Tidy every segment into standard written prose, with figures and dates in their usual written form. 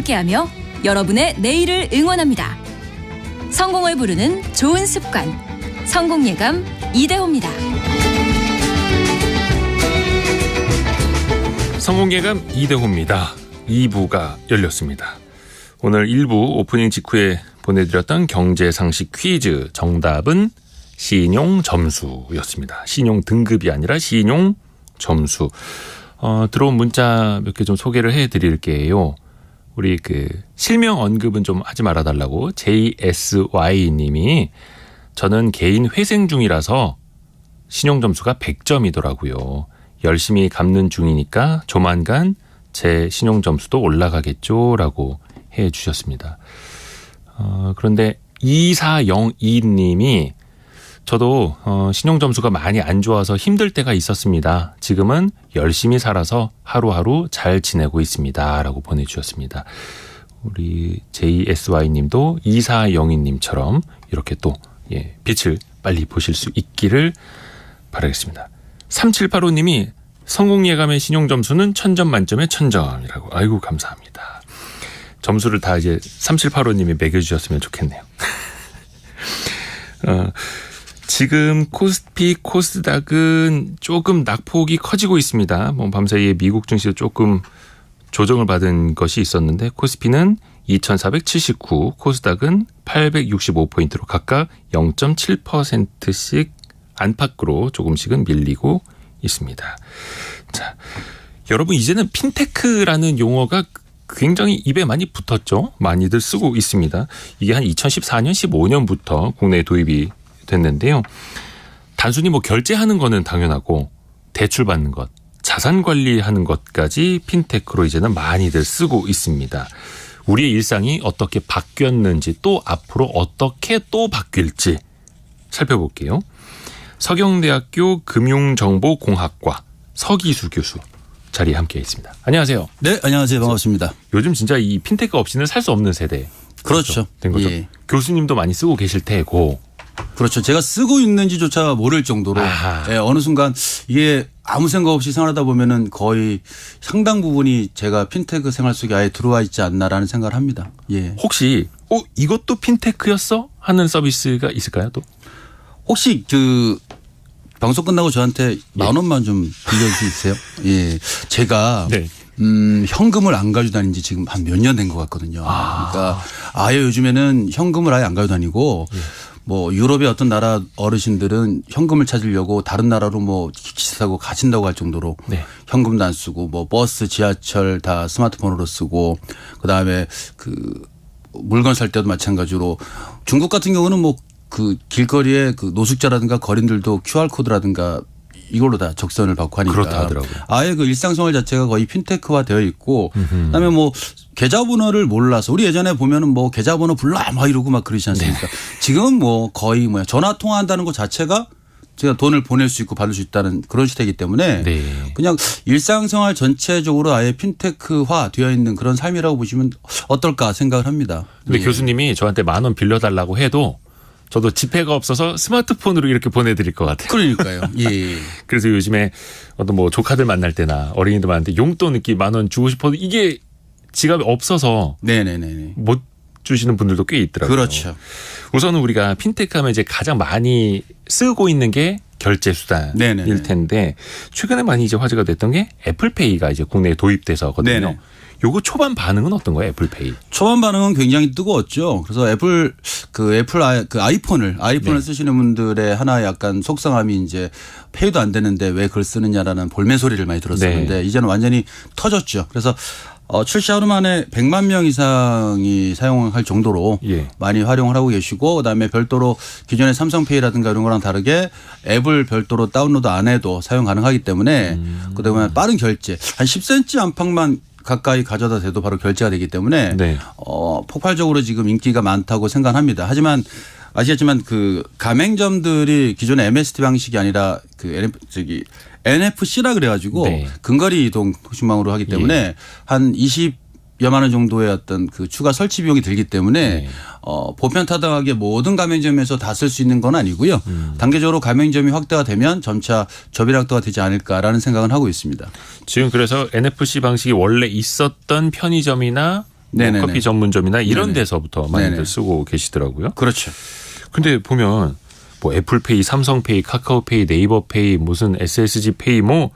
함께하며 여러분의 내일을 응원합니다. 성공을 부르는 좋은 습관, 성공예감 이대호입니다. 성공예감 이대호입니다. 2부가 열렸습니다. 오늘 1부 오프닝 직후에 보내드렸던 경제상식 퀴즈 정답은 신용점수였습니다. 신용 등급이 아니라 신용점수. 들어온 문자 몇 개 좀 소개를 해드릴게요. 우리 실명 언급은 좀 하지 말아달라고 JSY님이 저는 개인 회생 중이라서 신용점수가 100점이더라고요. 열심히 갚는 중이니까 조만간 제 신용점수도 올라가겠죠 라고 해 주셨습니다. 그런데 2402님이 저도 신용점수가 많이 안 좋아서 힘들 때가 있었습니다. 지금은 열심히 살아서 하루하루 잘 지내고 있습니다 라고 보내주셨습니다. 우리 JSY님도 2402님처럼 이렇게 또 빛을 빨리 보실 수 있기를 바라겠습니다. 3785님이 성공예감의 신용점수는 1000점 만점에 1000점이라고. 아이고 감사합니다. 점수를 다 이제 3785님이 매겨주셨으면 좋겠네요. 지금 코스피 코스닥은 조금 낙폭이 커지고 있습니다. 밤사이에 미국 증시도 조금 조정을 받은 것이 있었는데 코스피는 2479, 코스닥은 865포인트로 각각 0.7%씩 안팎으로 조금씩은 밀리고 있습니다. 자, 여러분 이제는 핀테크라는 용어가 굉장히 입에 많이 붙었죠. 많이들 쓰고 있습니다. 이게 한 2014년, 15년부터 국내에 도입이 됐는데요. 단순히 결제하는 거는 당연하고 대출 받는 것, 자산 관리하는 것까지 핀테크로 이제는 많이들 쓰고 있습니다. 우리의 일상이 어떻게 바뀌었는지 또 앞으로 어떻게 또 바뀔지 살펴볼게요. 서경대학교 금융정보공학과 서기수 교수 자리에 함께 있습니다. 안녕하세요. 네, 안녕하세요. 반갑습니다. 요즘 진짜 이 핀테크 없이는 살 수 없는 세대. 그렇죠. 된 거죠. 예. 교수님도 많이 쓰고 계실 테고. 그렇죠. 제가 쓰고 있는지조차 모를 정도로 어느 순간 이게 아무 생각 없이 생활하다 보면은 거의 상당 부분이 제가 핀테크 생활 속에 아예 들어와 있지 않나라는 생각을 합니다. 예. 혹시 이것도 핀테크였어? 하는 서비스가 있을까요? 또 혹시 방송 끝나고 저한테 10,000원만 좀 빌려주세요. 예. 제가 현금을 안 가지고 다닌 지 지금 한 몇 년 된 것 같거든요. 그러니까 아예 요즘에는 현금을 아예 안 가지고 다니고 유럽의 어떤 나라 어르신들은 현금을 찾으려고 다른 나라로 기차 타고 가신다고 할 정도로 현금도 안 쓰고 버스, 지하철 다 스마트폰으로 쓰고 그다음에 물건 살 때도 마찬가지로 중국 같은 경우는 길거리에 노숙자라든가 거린들도 QR코드라든가 이걸로 다 적선을 받고 하니까 그렇다 하더라고요. 아예 일상생활 자체가 거의 핀테크화 되어 있고 그다음에 계좌번호를 몰라서 우리 예전에 보면은 계좌번호 불러 이러고 그러지 않습니까? 네. 지금은 거의 전화 통화한다는 것 자체가 제가 돈을 보낼 수 있고 받을 수 있다는 그런 시대이기 때문에 그냥 일상생활 전체적으로 아예 핀테크화 되어 있는 그런 삶이라고 보시면 어떨까 생각을 합니다. 근데 교수님이 저한테 10,000원 빌려달라고 해도 저도 지폐가 없어서 스마트폰으로 이렇게 보내드릴 것 같아요. 그러니까요. 예. 그래서 요즘에 어떤 조카들 만날 때나 어린이들 만날 때 용돈 이렇게 10,000원 주고 싶어도 이게 지갑이 없어서 못 주시는 분들도 꽤 있더라고요. 그렇죠. 우선은 우리가 핀테크 하면 이제 가장 많이 쓰고 있는 게 결제 수단일 텐데 최근에 많이 이제 화제가 됐던 게 애플페이가 이제 국내에 도입돼서거든요. 요거 초반 반응은 어떤 거예요, 애플페이? 초반 반응은 굉장히 뜨거웠죠. 그래서 애플 아이폰을 쓰시는 분들의 하나의 약간 속상함이 이제 페이도 안 되는데 왜 그걸 쓰느냐라는 볼멘 소리를 많이 들었었는데 이제는 완전히 터졌죠. 그래서 출시 하루 만에 100만 명 이상이 사용할 정도로 많이 활용을 하고 계시고 그다음에 별도로 기존의 삼성페이라든가 이런 거랑 다르게 앱을 별도로 다운로드 안 해도 사용 가능하기 때문에 그다음에 빠른 결제 한 10cm 안팎만 가까이 가져다 대도 바로 결제가 되기 때문에 폭발적으로 지금 인기가 많다고 생각합니다. 하지만 아시겠지만 가맹점들이 기존의 MST 방식이 아니라 NFC라 그래가지고 근거리 이동 통신망으로 하기 때문에 한 20여만 원 정도의 어떤 추가 설치 비용이 들기 때문에 보편타당하게 모든 가맹점에서 다 쓸 수 있는 건 아니고요. 단계적으로 가맹점이 확대가 되면 점차 저비락도가 되지 않을까라는 생각은 하고 있습니다. 지금 그래서 NFC 방식이 원래 있었던 편의점이나 네네네. 커피 전문점이나 이런 네네. 데서부터 많이들 네네. 쓰고 계시더라고요. 그렇죠. 근데 보면 뭐 애플페이, 삼성페이, 카카오페이, 네이버페이, 무슨 SSG페이 뭐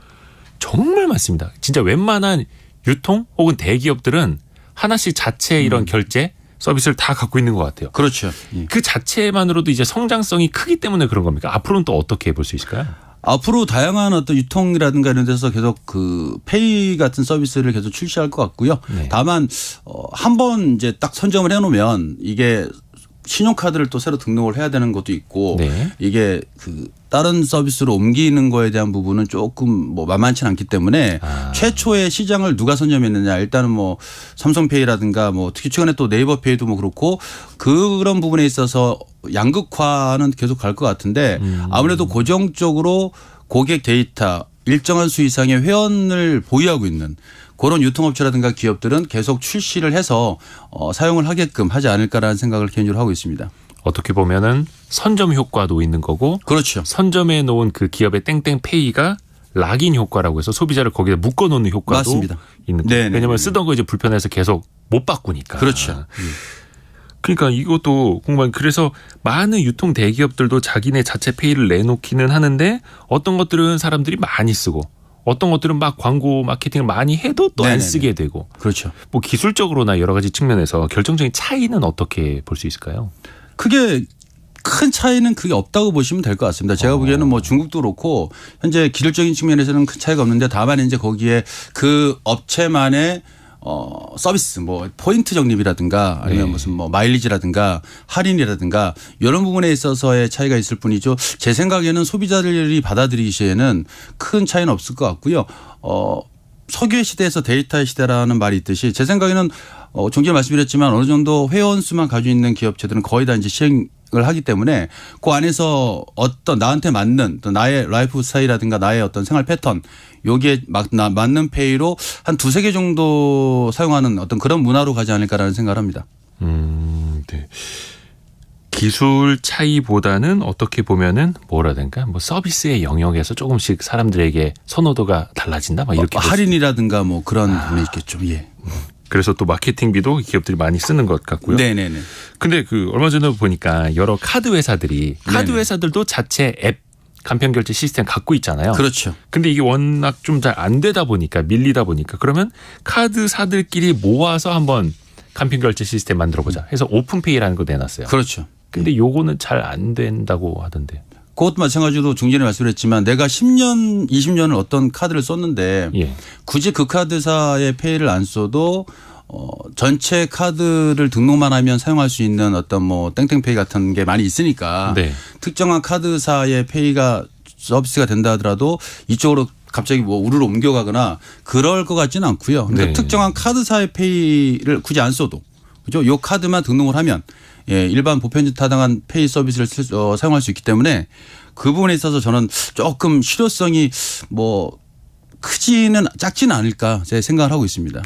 정말 많습니다. 진짜 웬만한 유통 혹은 대기업들은 하나씩 자체 이런 결제 서비스를 다 갖고 있는 것 같아요. 그렇죠. 예. 그 자체만으로도 이제 성장성이 크기 때문에 그런 겁니까? 앞으로는 또 어떻게 볼 수 있을까요? 앞으로 다양한 어떤 유통이라든가 이런 데서 계속 그 페이 같은 서비스를 계속 출시할 것 같고요. 네. 다만 한번 이제 딱 선점을 해놓으면 이게 신용카드를 또 새로 등록을 해야 되는 것도 있고 네. 이게 그 다른 서비스로 옮기는 거에 대한 부분은 조금 뭐 만만치 않기 때문에 최초의 시장을 누가 선점했느냐 일단은 뭐 삼성페이라든가 뭐 특히 최근에 또 네이버페이도 뭐 그렇고 그런 부분에 있어서 양극화는 계속 갈 것 같은데 아무래도 고정적으로 고객 데이터 일정한 수 이상의 회원을 보유하고 있는 그런 유통업체라든가 기업들은 계속 출시를 해서 사용을 하게끔 하지 않을까라는 생각을 개인적으로 하고 있습니다. 어떻게 보면은 선점 효과도 있는 거고 그렇죠. 선점해 놓은 그 기업의 땡땡페이가 락인 효과라고 해서 소비자를 거기에 묶어 놓는 효과도 맞습니다. 있는 거예요. 왜냐하면 쓰던 거 이제 불편해서 계속 못 바꾸니까. 그렇죠. 그러니까 이것도 공부한 그래서 많은 유통 대기업들도 자기네 자체 페이를 내놓기는 하는데 어떤 것들은 사람들이 많이 쓰고 어떤 것들은 막 광고 마케팅을 많이 해도 또 안 쓰게 되고 그렇죠. 뭐 기술적으로나 여러 가지 측면에서 결정적인 차이는 어떻게 볼 수 있을까요? 크게 큰 차이는 그게 없다고 보시면 될 것 같습니다. 제가 보기에는 뭐 중국도 그렇고 현재 기술적인 측면에서는 큰 차이가 없는데 다만 이제 거기에 그 업체만의 서비스 뭐 포인트 적립이라든가 아니면 네. 무슨 뭐 마일리지라든가 할인이라든가 이런 부분에 있어서의 차이가 있을 뿐이죠. 제 생각에는 소비자들이 받아들이기에는 큰 차이는 없을 것 같고요. 석유의 시대에서 데이터의 시대라는 말이 있듯이 제 생각에는 종전에 말씀드렸지만 어느 정도 회원 수만 가지고 있는 기업체들은 거의 다 이제 시행을 하기 때문에 그 안에서 어떤 나한테 맞는 또 나의 라이프 스타일이라든가 나의 어떤 생활 패턴 여기에 맞는 페이로 한 두세 개 정도 사용하는 어떤 그런 문화로 가지 않을까라는 생각을 합니다. 네. 기술 차이보다는 어떻게 보면은 뭐라 된가 뭐 서비스의 영역에서 조금씩 사람들에게 선호도가 달라진다 막 이렇게 할인이라든가 뭐 그런 부분이 있겠죠. 예. 그래서 또 마케팅비도 기업들이 많이 쓰는 것 같고요. 네네네. 근데 그 얼마 전에 보니까 여러 카드 회사들이 카드 네네. 회사들도 자체 앱 간편 결제 시스템 갖고 있잖아요. 그렇죠. 근데 이게 워낙 좀 잘 안 되다 보니까 밀리다 보니까 그러면 카드사들끼리 모아서 한번 간편 결제 시스템 만들어 보자 해서 오픈페이라는 거 내놨어요. 그렇죠. 근데 요거는 잘 안 된다고 하던데. 그것도 마찬가지로 중전에 말씀드렸지만 내가 10년, 20년을 어떤 카드를 썼는데 예. 굳이 그 카드사의 페이를 안 써도 전체 카드를 등록만 하면 사용할 수 있는 어떤 뭐 땡땡페이 같은 게 많이 있으니까 네. 특정한 카드사의 페이가 서비스가 된다 하더라도 이쪽으로 갑자기 뭐 우르르 옮겨가거나 그럴 것 같지는 않고요. 그러니까 네. 특정한 카드사의 페이를 굳이 안 써도 그죠? 요 카드만 등록을 하면 예, 일반 보편적 타당한 페이 서비스를 사용할 수 있기 때문에 그 부분에 있어서 저는 조금 실효성이 뭐 작지는 않을까 제 생각을 하고 있습니다.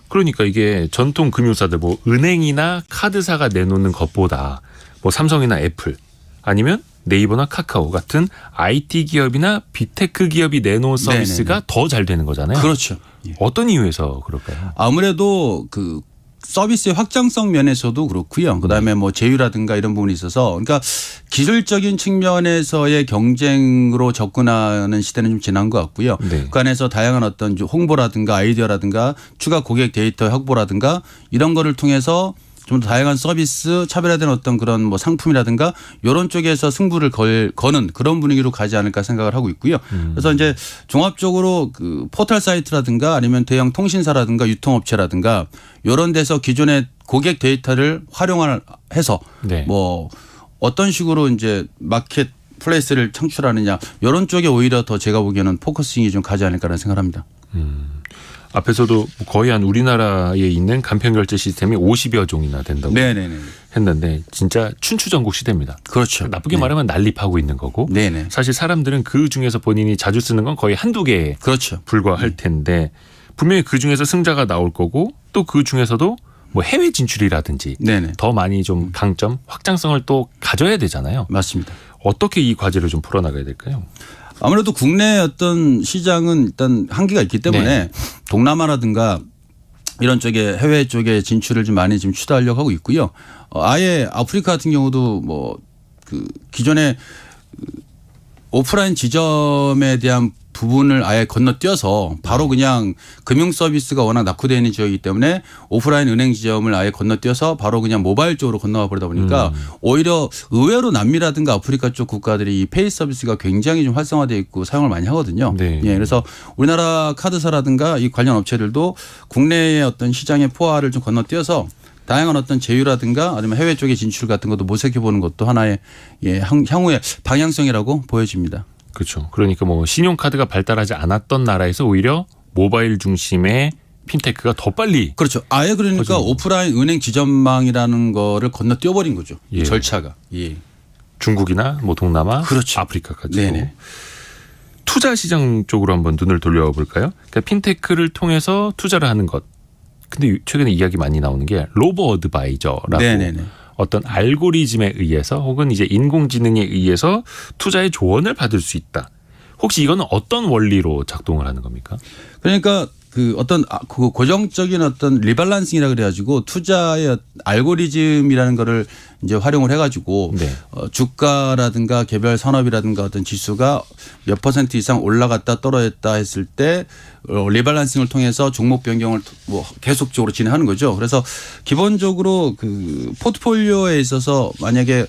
그러니까 이게 전통 금융사들 뭐 은행이나 카드사가 내놓는 것보다 뭐 삼성이나 애플 아니면 네이버나 카카오 같은 IT 기업이나 빅테크 기업이 내놓은 서비스가 더 잘 되는 거잖아요. 그렇죠. 예. 어떤 이유에서 그럴까요? 아무래도 그 서비스의 확장성 면에서도 그렇고요. 그다음에 뭐 제휴라든가 이런 부분이 있어서 그러니까 기술적인 측면에서의 경쟁으로 접근하는 시대는 좀 지난 것 같고요. 네. 그 안에서 다양한 어떤 홍보라든가 아이디어라든가 추가 고객 데이터 확보라든가 이런 거를 통해서 좀 더 다양한 서비스 차별화된 어떤 그런 뭐 상품이라든가 이런 쪽에서 승부를 거는 그런 분위기로 가지 않을까 생각을 하고 있고요. 그래서 이제 종합적으로 그 포털 사이트라든가 아니면 대형 통신사라든가 유통업체라든가 이런 데서 기존의 고객 데이터를 활용해서 네. 뭐 어떤 식으로 이제 마켓 플레이스를 창출하느냐 이런 쪽에 오히려 더 제가 보기에는 포커싱이 좀 가지 않을까라는 생각을 합니다. 앞에서도 거의 한 우리나라에 있는 간편결제 시스템이 50여 종이나 된다고 네네네. 했는데 진짜 춘추전국 시대입니다. 그렇죠. 나쁘게 말하면 난립하고 있는 거고 네네. 사실 사람들은 그 중에서 본인이 자주 쓰는 건 거의 한두 개에 그렇죠. 불과할 텐데 분명히 그 중에서 승자가 나올 거고 또 그 중에서도 뭐 해외 진출이라든지 네네. 더 많이 좀 강점, 확장성을 또 가져야 되잖아요. 맞습니다. 어떻게 이 과제를 좀 풀어나가야 될까요? 아무래도 국내 어떤 시장은 일단 한계가 있기 때문에 네. 동남아라든가 이런 쪽에 해외 쪽에 진출을 좀 많이 지금 추도하려고 하고 있고요. 아예 아프리카 같은 경우도 뭐 그 기존에 오프라인 지점에 대한 부분을 아예 건너뛰어서 바로 그냥 금융 서비스가 워낙 낙후되어 있는 지역이기 때문에 오프라인 은행 지점을 아예 건너뛰어서 바로 그냥 모바일 쪽으로 건너가 버리다 보니까 오히려 의외로 남미라든가 아프리카 쪽 국가들이 이 페이 서비스가 굉장히 좀 활성화되어 있고 사용을 많이 하거든요. 네. 예, 그래서 우리나라 카드사라든가 이 관련 업체들도 국내의 어떤 시장의 포화를 좀 건너뛰어서 다양한 어떤 제휴라든가 아니면 해외 쪽의 진출 같은 것도 모색해 보는 것도 하나의 향후의 방향성이라고 보여집니다. 그렇죠. 그러니까 뭐 신용카드가 발달하지 않았던 나라에서 오히려 모바일 중심의 핀테크가 더 빨리. 그렇죠. 아예 그러니까 오프라인 은행 지점망이라는 거를 건너뛰어버린 거죠. 예. 절차가. 예. 중국이나 뭐 동남아, 그렇죠. 아프리카까지. 네네. 투자 시장 쪽으로 한번 눈을 돌려볼까요? 그러니까 핀테크를 통해서 투자를 하는 것. 근데 최근에 이야기 많이 나오는 게 로보 어드바이저라고 네네네. 어떤 알고리즘에 의해서 혹은 이제 인공지능에 의해서 투자의 조언을 받을 수 있다. 혹시 이거는 어떤 원리로 작동을 하는 겁니까? 그러니까 그 어떤 그 고정적인 어떤 리밸런싱이라 그래가지고 투자의 알고리즘이라는 거를 이제 활용을 해가지고 네. 주가라든가 개별 산업이라든가 어떤 지수가 몇 % 이상 올라갔다 떨어졌다 했을 때 리밸런싱을 통해서 종목 변경을 뭐 계속적으로 진행하는 거죠. 그래서 기본적으로 그 포트폴리오에 있어서 만약에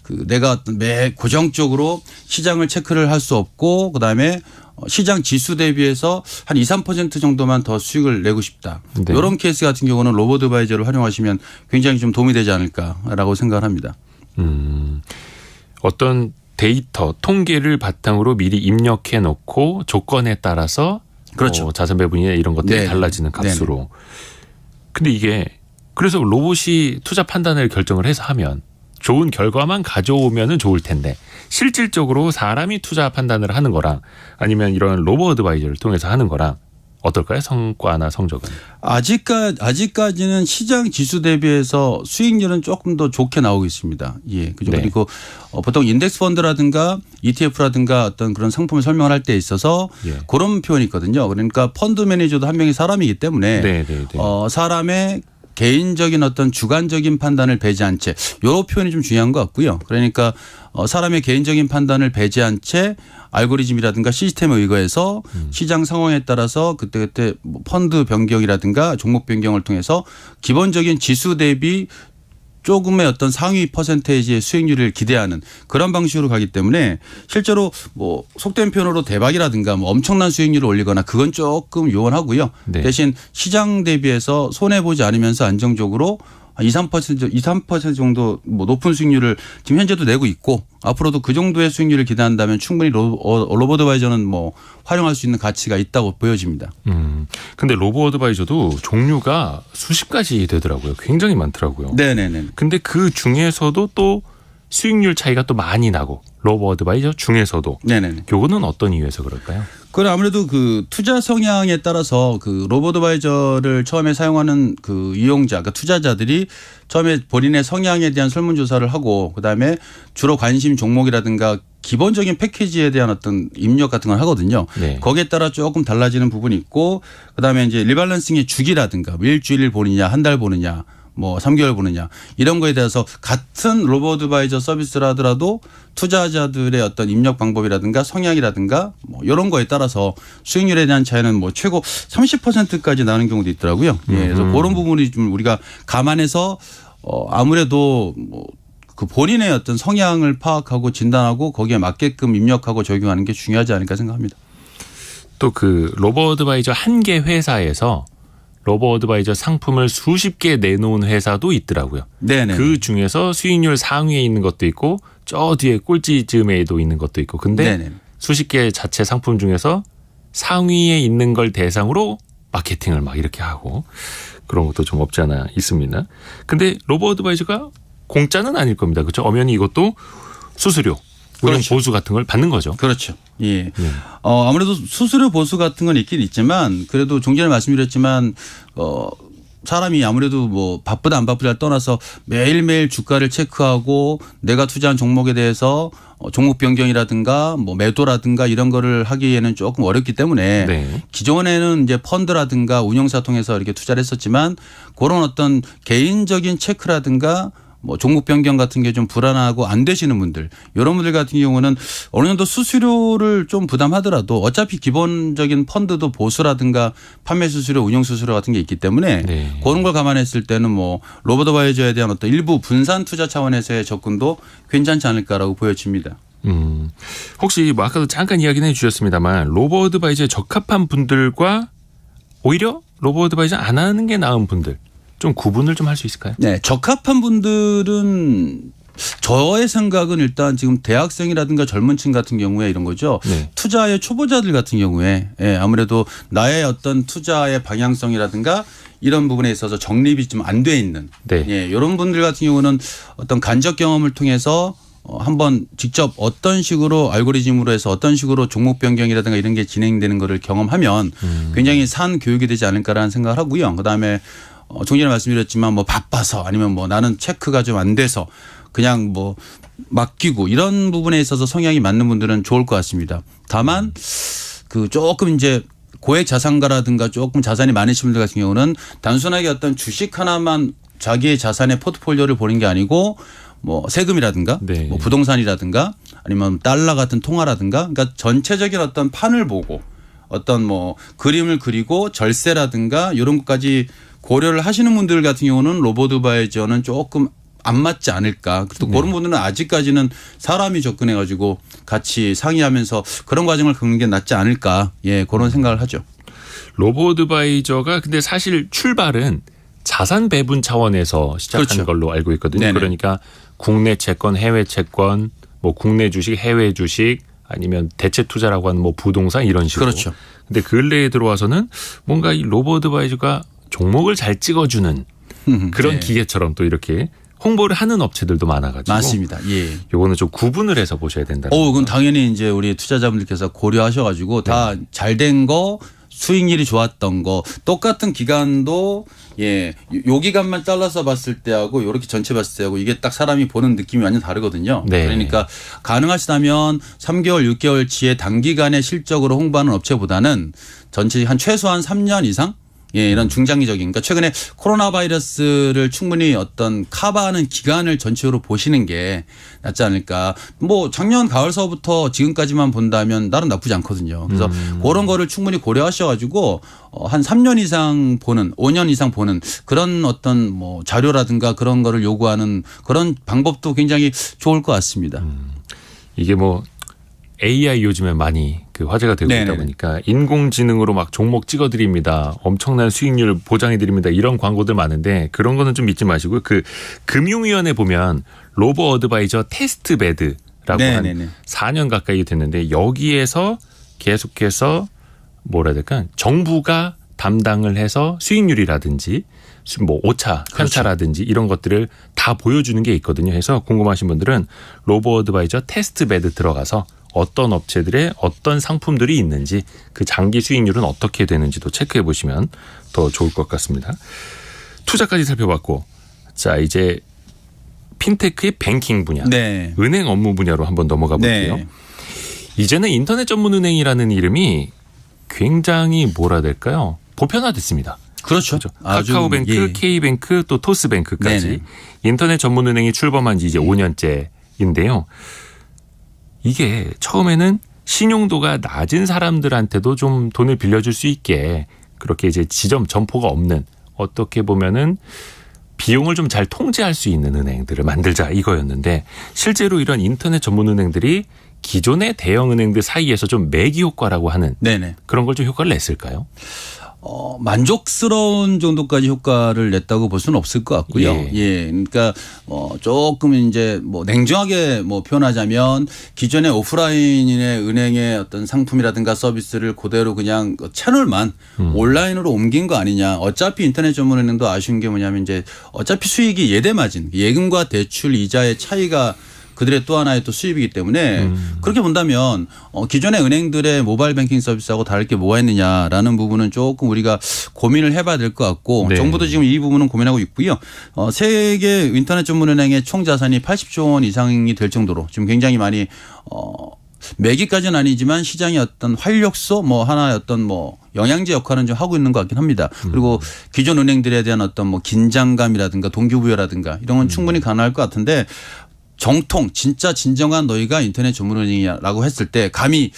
그 내가 어떤 매 고정적으로 시장을 체크를 할 수 없고 그다음에 시장 지수 대비해서 한 2, 3% 정도만 더 수익을 내고 싶다. 네. 이런 케이스 같은 경우는 로보 어드바이저를 활용하시면 굉장히 좀 도움이 되지 않을까라고 생각을 합니다. 어떤 데이터, 통계를 바탕으로 미리 입력해 놓고 조건에 따라서 그렇죠. 자산 배분이나 이런 것들이 네. 달라지는 값으로. 네네. 근데 이게 그래서 로봇이 투자 판단을 결정을 해서 하면 좋은 결과만 가져오면은 좋을 텐데 실질적으로 사람이 투자 판단을 하는 거랑 아니면 이런 로보 어드바이저를 통해서 하는 거랑 어떨까요? 성과나 성적은? 아직까지는 시장 지수 대비해서 수익률은 조금 더 좋게 나오고 있습니다. 예. 그죠. 네. 그리고 보통 인덱스 펀드라든가 ETF라든가 어떤 그런 상품을 설명을 할 때 있어서 예. 그런 표현이 있거든요. 그러니까 펀드 매니저도 한 명이 사람이기 때문에 네. 사람의 개인적인 어떤 주관적인 판단을 배제한 채 이런 표현이 좀 중요한 것 같고요. 그러니까 사람의 개인적인 판단을 배제한 채 알고리즘이라든가 시스템에 의거해서 시장 상황에 따라서 그때그때 뭐 펀드 변경이라든가 종목 변경을 통해서 기본적인 지수 대비 조금의 어떤 상위 퍼센테이지의 수익률을 기대하는 그런 방식으로 가기 때문에 실제로 뭐 속된 표현으로 대박이라든가 뭐 엄청난 수익률을 올리거나 그건 조금 요원하고요. 네. 대신 시장 대비해서 손해보지 않으면서 안정적으로 2, 3% 정도 뭐 높은 수익률을 지금 현재도 내고 있고 앞으로도 그 정도의 수익률을 기대한다면 충분히 로보 어드바이저는 뭐 활용할 수 있는 가치가 있다고 보여집니다. 근데 로보 어드바이저도 종류가 수십 가지 되더라고요. 굉장히 많더라고요. 네네네. 근데 그 중에서도 또 수익률 차이가 또 많이 나고 로보 어드바이저 중에서도 네네네. 요거는 어떤 이유에서 그럴까요? 그건 아무래도 그 투자 성향에 따라서 그 로보 어드바이저를 처음에 사용하는 그 이용자, 그러니까 투자자들이 처음에 본인의 성향에 대한 설문조사를 하고 그다음에 주로 관심 종목이라든가 기본적인 패키지에 대한 어떤 입력 같은 걸 하거든요. 네. 거기에 따라 조금 달라지는 부분이 있고 그다음에 이제 리밸런싱의 주기라든가 일주일 보느냐 한 달 보느냐 뭐 3개월 보느냐 이런 거에 대해서 같은 로보 어드바이저 서비스를 하더라도 투자자들의 어떤 입력 방법이라든가 성향이라든가 뭐 이런 거에 따라서 수익률에 대한 차이는 뭐 최고 30%까지 나는 경우도 있더라고요. 예, 그래서 그런 부분이 좀 우리가 감안해서 아무래도 뭐 그 본인의 어떤 성향을 파악하고 진단하고 거기에 맞게끔 입력하고 적용하는 게 중요하지 않을까 생각합니다. 또 그 로보 어드바이저 한 개 회사에서 로보 어드바이저 상품을 수십 개 내놓은 회사도 있더라고요. 네네. 그 중에서 수익률 상위에 있는 것도 있고 저 뒤에 꼴찌쯤에도 있는 것도 있고 근데 네네. 수십 개 자체 상품 중에서 상위에 있는 걸 대상으로 마케팅을 막 이렇게 하고 그런 것도 좀 없지 않아 있습니다. 근데 로보 어드바이저가 공짜는 아닐 겁니다. 그렇죠? 엄연히 이것도 수수료, 운영 그렇죠. 보수 같은 걸 받는 거죠. 그렇죠. 예. 아무래도 수수료 보수 같은 건 있긴 있지만 그래도 종전에 말씀드렸지만 사람이 아무래도 뭐 바쁘다 안 바쁘다를 떠나서 매일매일 주가를 체크하고 내가 투자한 종목에 대해서 종목 변경이라든가 뭐 매도라든가 이런 거를 하기에는 조금 어렵기 때문에 네. 기존에는 이제 펀드라든가 운용사 통해서 이렇게 투자를 했었지만 그런 어떤 개인적인 체크라든가 뭐 종목 변경 같은 게 좀 불안하고 안 되시는 분들 이런 분들 같은 경우는 어느 정도 수수료를 좀 부담하더라도 어차피 기본적인 펀드도 보수라든가 판매 수수료 운용 수수료 같은 게 있기 때문에 네. 그런 걸 감안했을 때는 뭐 로보어드바이저에 대한 어떤 일부 분산 투자 차원에서의 접근도 괜찮지 않을까라고 보여집니다. 혹시 뭐 아까도 잠깐 이야기는 해주셨습니다만 로보어드바이저에 적합한 분들과 오히려 로보어드바이저 안 하는 게 나은 분들 좀 구분을 좀 할 수 있을까요? 네, 적합한 분들은 저의 생각은 일단 지금 대학생이라든가 젊은 층 같은 경우에 이런 거죠. 네. 투자의 초보자들 같은 경우에 아무래도 나의 어떤 투자의 방향성이라든가 이런 부분에 있어서 정립이 좀 안 돼 있는 네. 이런 분들 같은 경우는 어떤 간접 경험을 통해서 한번 직접 어떤 식으로 알고리즘으로 해서 어떤 식으로 종목 변경이라든가 이런 게 진행되는 거를 경험하면 굉장히 산 교육이 되지 않을까라는 생각을 하고요. 그다음에 좀 전에 말씀드렸지만 뭐 바빠서 아니면 뭐 나는 체크가 좀 안 돼서 그냥 뭐 맡기고 이런 부분에 있어서 성향이 맞는 분들은 좋을 것 같습니다. 다만 그 조금 이제 고액 자산가라든가 조금 자산이 많으신 분들 같은 경우는 단순하게 어떤 주식 하나만 자기의 자산의 포트폴리오를 보는 게 아니고 뭐 세금이라든가 네. 뭐 부동산이라든가 아니면 달러 같은 통화라든가 그러니까 전체적인 어떤 판을 보고 어떤 뭐 그림을 그리고 절세라든가 이런 것까지 고려를 하시는 분들 같은 경우는 로보어드바이저는 조금 안 맞지 않을까. 그래도 그런 분들은 아직까지는 사람이 접근해 가지고 같이 상의하면서 그런 과정을 겪는 게 낫지 않을까. 예, 그런 생각을 하죠. 로보어드바이저가 근데 사실 출발은 자산 배분 차원에서 시작한 그렇죠. 걸로 알고 있거든요. 네네. 그러니까 국내 채권, 해외 채권, 뭐 국내 주식, 해외 주식 아니면 대체 투자라고 하는 뭐 부동산 이런 식으로. 그렇죠. 근데 근래에 들어와서는 뭔가 이 로보어드바이저가 종목을 잘 찍어주는 그런 네. 기계처럼 또 이렇게 홍보를 하는 업체들도 많아가지고. 맞습니다. 예. 요거는 좀 구분을 해서 보셔야 된다. 그건 당연히 이제 우리 투자자분들께서 고려하셔가지고 다 잘 된 거, 수익률이 좋았던 거, 똑같은 기간도 예, 요 기간만 잘라서 봤을 때하고 이렇게 전체 봤을 때하고 이게 딱 사람이 보는 느낌이 완전 다르거든요. 네. 그러니까 가능하시다면 3개월, 6개월치의 단기간에 실적으로 홍보하는 업체보다는 전체 한 최소한 3년 이상 예, 이런 중장기적인. 그러니까 최근에 코로나 바이러스를 충분히 어떤 커버하는 기간을 전체적으로 보시는 게 낫지 않을까. 뭐 작년 가을서부터 지금까지만 본다면 나름 나쁘지 않거든요. 그래서 그런 거를 충분히 고려하셔가지고 한 3년 이상 보는 5년 이상 보는 그런 어떤 뭐 자료라든가 그런 거를 요구하는 그런 방법도 굉장히 좋을 것 같습니다. 이게 뭐 AI 요즘에 많이 그 화제가 되고 네네네. 있다 보니까 인공지능으로 막 종목 찍어드립니다. 엄청난 수익률 보장해드립니다. 이런 광고들 많은데 그런 거는 좀 믿지 마시고요. 그 금융위원회 보면 로보어드바이저 테스트베드라고 네네네. 한 4년 가까이 됐는데 여기에서 계속해서 뭐라 해야 될까? 정부가 담당을 해서 수익률이라든지 뭐 오차, 편차라든지 이런 것들을 다 보여주는 게 있거든요. 해서 궁금하신 분들은 로보어드바이저 테스트베드 들어가서 어떤 업체들의 어떤 상품들이 있는지 그 장기 수익률은 어떻게 되는지도 체크해 보시면 더 좋을 것 같습니다. 투자까지 살펴봤고 자 이제 핀테크의 뱅킹 분야, 네. 은행 업무 분야로 한번 넘어가 볼게요. 네. 이제는 인터넷 전문은행이라는 이름이 굉장히 뭐라 해야 될까요? 보편화됐습니다. 그렇죠. 아주, 카카오뱅크, 예. K뱅크 또 토스뱅크까지 네네. 인터넷 전문은행이 출범한 지 이제 5년째인데요. 이게 처음에는 신용도가 낮은 사람들한테도 좀 돈을 빌려줄 수 있게 그렇게 이제 지점 점포가 없는 어떻게 보면은 비용을 좀 잘 통제할 수 있는 은행들을 만들자 이거였는데 실제로 이런 인터넷 전문 은행들이 기존의 대형 은행들 사이에서 좀 매기 효과라고 하는 네네. 그런 걸 좀 효과를 냈을까요? 만족스러운 정도까지 효과를 냈다고 볼 수는 없을 것 같고요. 예. 예. 그러니까 조금 이제 뭐 냉정하게 뭐 표현하자면 기존의 오프라인의 은행의 어떤 상품이라든가 서비스를 그대로 그냥 채널만 온라인으로 옮긴 거 아니냐. 어차피 인터넷 전문은행도 아쉬운 게 뭐냐면 이제 어차피 수익이 예대 마진, 예금과 대출 이자의 차이가 그들의 또 하나의 또 수입이기 때문에 그렇게 본다면 기존의 은행들의 모바일 뱅킹 서비스하고 다를 게 뭐가 있느냐라는 부분은 조금 우리가 고민을 해봐야 될 것 같고 네. 정부도 지금 이 부분은 고민하고 있고요. 세계 인터넷 전문은행의 총 자산이 80조 원 이상이 될 정도로 지금 굉장히 많이 매기까지는 아니지만 시장의 어떤 활력소 뭐 하나의 어떤 뭐 영양제 역할은 좀 하고 있는 것 같긴 합니다. 그리고 기존 은행들에 대한 어떤 뭐 긴장감이라든가 동기부여라든가 이런 건 충분히 가능할 것 같은데 정통 진짜 진정한 너희가 인터넷 전문은행이라고 했을 때 감히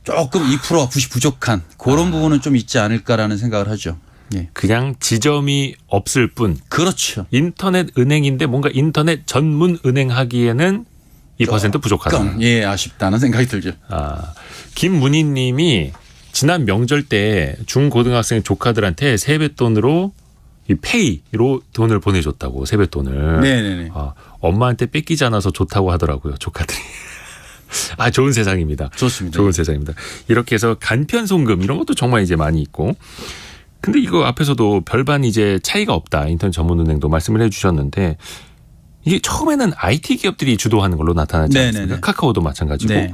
조금 2% 90 부족한 그런 부분은 좀 있지 않을까라는 생각을 하죠. 예. 그냥 지점이 없을 뿐. 그렇죠. 인터넷 은행인데 뭔가 인터넷 전문 은행 하기에는 2% 부족하다. 예, 아쉽다는 생각이 들죠. 김문희 님이 지난 명절 때 중고등학생 조카들한테 세뱃돈으로 이 페이로 돈을 보내줬다고 세뱃돈을. 네네네. 엄마한테 뺏기지 않아서 좋다고 하더라고요. 조카들이. 좋은 세상입니다. 좋습니다. 좋은 세상입니다. 이렇게 해서 간편 송금 이런 것도 정말 이제 많이 있고. 근데 이거 앞에서도 별반 이제 차이가 없다. 인터넷 전문은행도 말씀을 해 주셨는데 이게 처음에는 IT 기업들이 주도하는 걸로 나타나지 않습니까? 카카오도 마찬가지고. 네.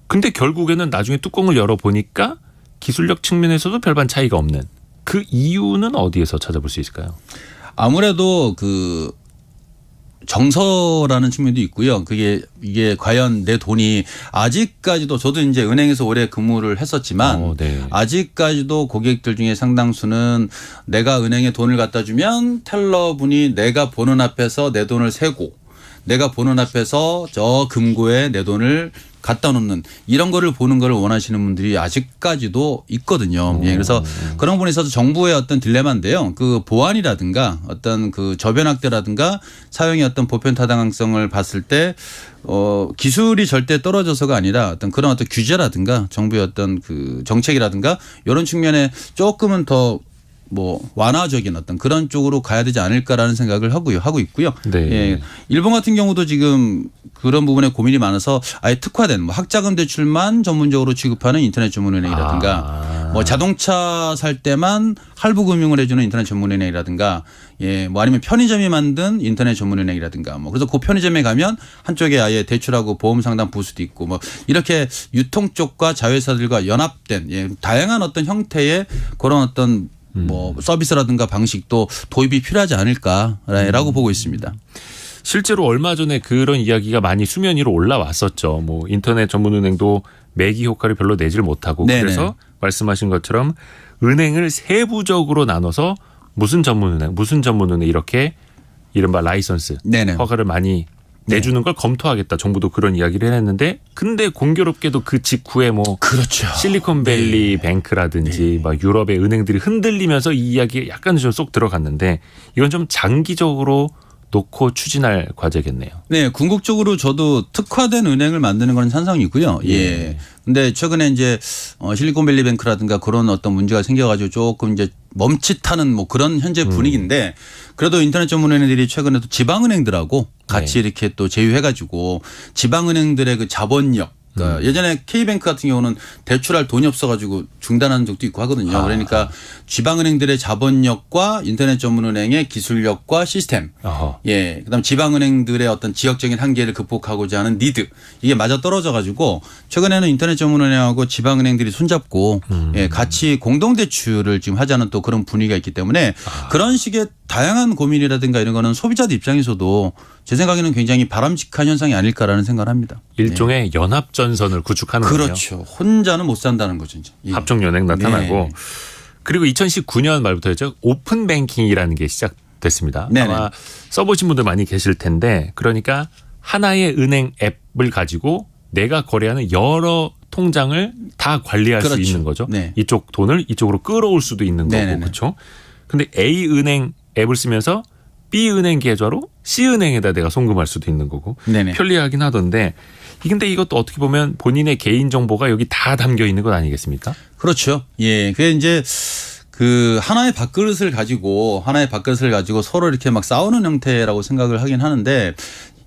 근데 결국에는 나중에 뚜껑을 열어보니까 기술력 측면에서도 별반 차이가 없는 그 이유는 어디에서 찾아볼 수 있을까요? 아무래도 그 정서라는 측면도 있고요. 이게 과연 내 돈이 아직까지도 저도 이제 은행에서 오래 근무를 했었지만 네. 아직까지도 고객들 중에 상당수는 내가 은행에 돈을 갖다 주면 텔러분이 내가 보는 앞에서 내 돈을 세고 내가 보는 앞에서 저 금고에 내 돈을 갖다 놓는 이런 거를 보는 걸 원하시는 분들이 아직까지도 있거든요. 예, 그래서 그런 부분에 있어서 정부의 어떤 딜레마인데요. 그 보안이라든가 어떤 그 저변 확대라든가 사용의 어떤 보편 타당성을 봤을 때 기술이 절대 떨어져서가 아니라 어떤 그런 어떤 규제라든가 정부의 어떤 그 정책이라든가 이런 측면에 조금은 더 뭐 완화적인 어떤 그런 쪽으로 가야 되지 않을까라는 생각을 하고 있고요. 네. 예. 일본 같은 경우도 지금 그런 부분에 고민이 많아서 아예 특화된 뭐 학자금 대출만 전문적으로 취급하는 인터넷 전문은행이라든가 뭐 자동차 살 때만 할부 금융을 해주는 인터넷 전문은행이라든가 예, 뭐 아니면 편의점이 만든 인터넷 전문은행이라든가 뭐 그래서 그 편의점에 가면 한쪽에 아예 대출하고 보험 상담 부수도 있고 뭐 이렇게 유통 쪽과 자회사들과 연합된 예, 다양한 어떤 형태의 그런 어떤 뭐 서비스라든가 방식도 도입이 필요하지 않을까라고 보고 있습니다. 실제로 얼마 전에 그런 이야기가 많이 수면 위로 올라왔었죠. 뭐 인터넷 전문은행도 매기 효과를 별로 내질 못하고 네네. 그래서 말씀하신 것처럼 은행을 세부적으로 나눠서 무슨 전문은행 이렇게 이른바 라이선스 네네. 허가를 많이 내주는 걸 검토하겠다. 정부도 그런 이야기를 했는데 근데 공교롭게도 그 직후에 뭐 그렇죠. 실리콘밸리 뱅크라든지 막 유럽의 은행들이 흔들리면서 이 이야기에 약간 좀 쏙 들어갔는데 이건 좀 장기적으로 놓고 추진할 과제겠네요. 네, 궁극적으로 저도 특화된 은행을 만드는 건 찬성이고요. 예. 근데 최근에 이제 실리콘밸리 뱅크라든가 그런 어떤 문제가 생겨가지고 조금 이제 멈칫하는 뭐 그런 현재 분위기인데 그래도 인터넷 전문은행들이 최근에 또 지방은행들하고 같이 이렇게 또 제휴해가지고 지방은행들의 그 자본력 그러니까 예전에 K뱅크 같은 경우는 대출할 돈이 없어가지고 중단한 적도 있고 하거든요. 그러니까 지방은행들의 자본력과 인터넷 전문은행의 기술력과 시스템, 예, 그다음 지방은행들의 어떤 지역적인 한계를 극복하고자 하는 니드 이게 맞아 떨어져가지고 최근에는 인터넷 전문은행하고 지방은행들이 손잡고 예, 같이 공동 대출을 지금 하자는 또 그런 분위기가 있기 때문에 그런 식의 다양한 고민이라든가 이런 거는 소비자들 입장에서도 제 생각에는 굉장히 바람직한 현상이 아닐까라는 생각을 합니다. 일종의 연합전선을 구축하는 거예요. 그렇죠. 혼자는 못 산다는 거죠. 이제. 예. 합종연행 나타나고 네. 그리고 2019년 말부터였죠. 오픈뱅킹이라는 게 시작됐습니다. 네네. 아마 써보신 분들 많이 계실 텐데 그러니까 하나의 은행 앱을 가지고 내가 거래하는 여러 통장을 다 관리할 그렇죠. 수 있는 거죠. 네. 이쪽 돈을 이쪽으로 끌어올 수도 있는 거고 네네네. 그렇죠. 근데 A은행 앱을 쓰면서 B은행 계좌로 C은행에다 내가 송금할 수도 있는 거고 네네. 편리하긴 하던데 근데 이것도 어떻게 보면 본인의 개인 정보가 여기 다 담겨 있는 것 아니겠습니까? 그렇죠. 예. 그게 이제 그 하나의 밥그릇을 가지고 서로 이렇게 막 싸우는 형태라고 생각을 하긴 하는데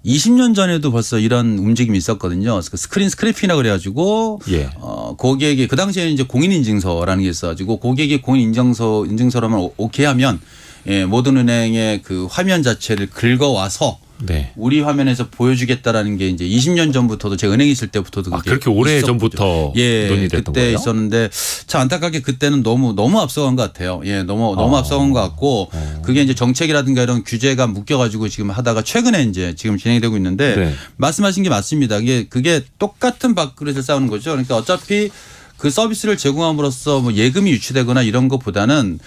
20년 전에도 벌써 이런 움직임이 있었거든요. 스크린 스크래핑이라 그래가지고 예. 고객이 그 당시에 이제 공인인증서라는 게 있어가지고 고객이 공인인증서라면 오케이 하면 예, 모든 은행의 그 화면 자체를 긁어와서 네. 우리 화면에서 보여주겠다라는 게 이제 20년 전부터도 제가 은행에 있을 때부터도 그렇게 오래 전부터 논의됐던 그때 거예요? 있었는데 참 안타깝게 그때는 너무 앞서간 것 같아요. 너무 앞서간 것 같고 그게 이제 정책이라든가 이런 규제가 묶여가지고 지금 하다가 최근에 이제 지금 진행이 되고 있는데 네. 말씀하신 게 맞습니다. 그게 똑같은 밥그릇을 싸우는 거죠. 그러니까 어차피 그 서비스를 제공함으로써 뭐 예금이 유치되거나 이런 것보다는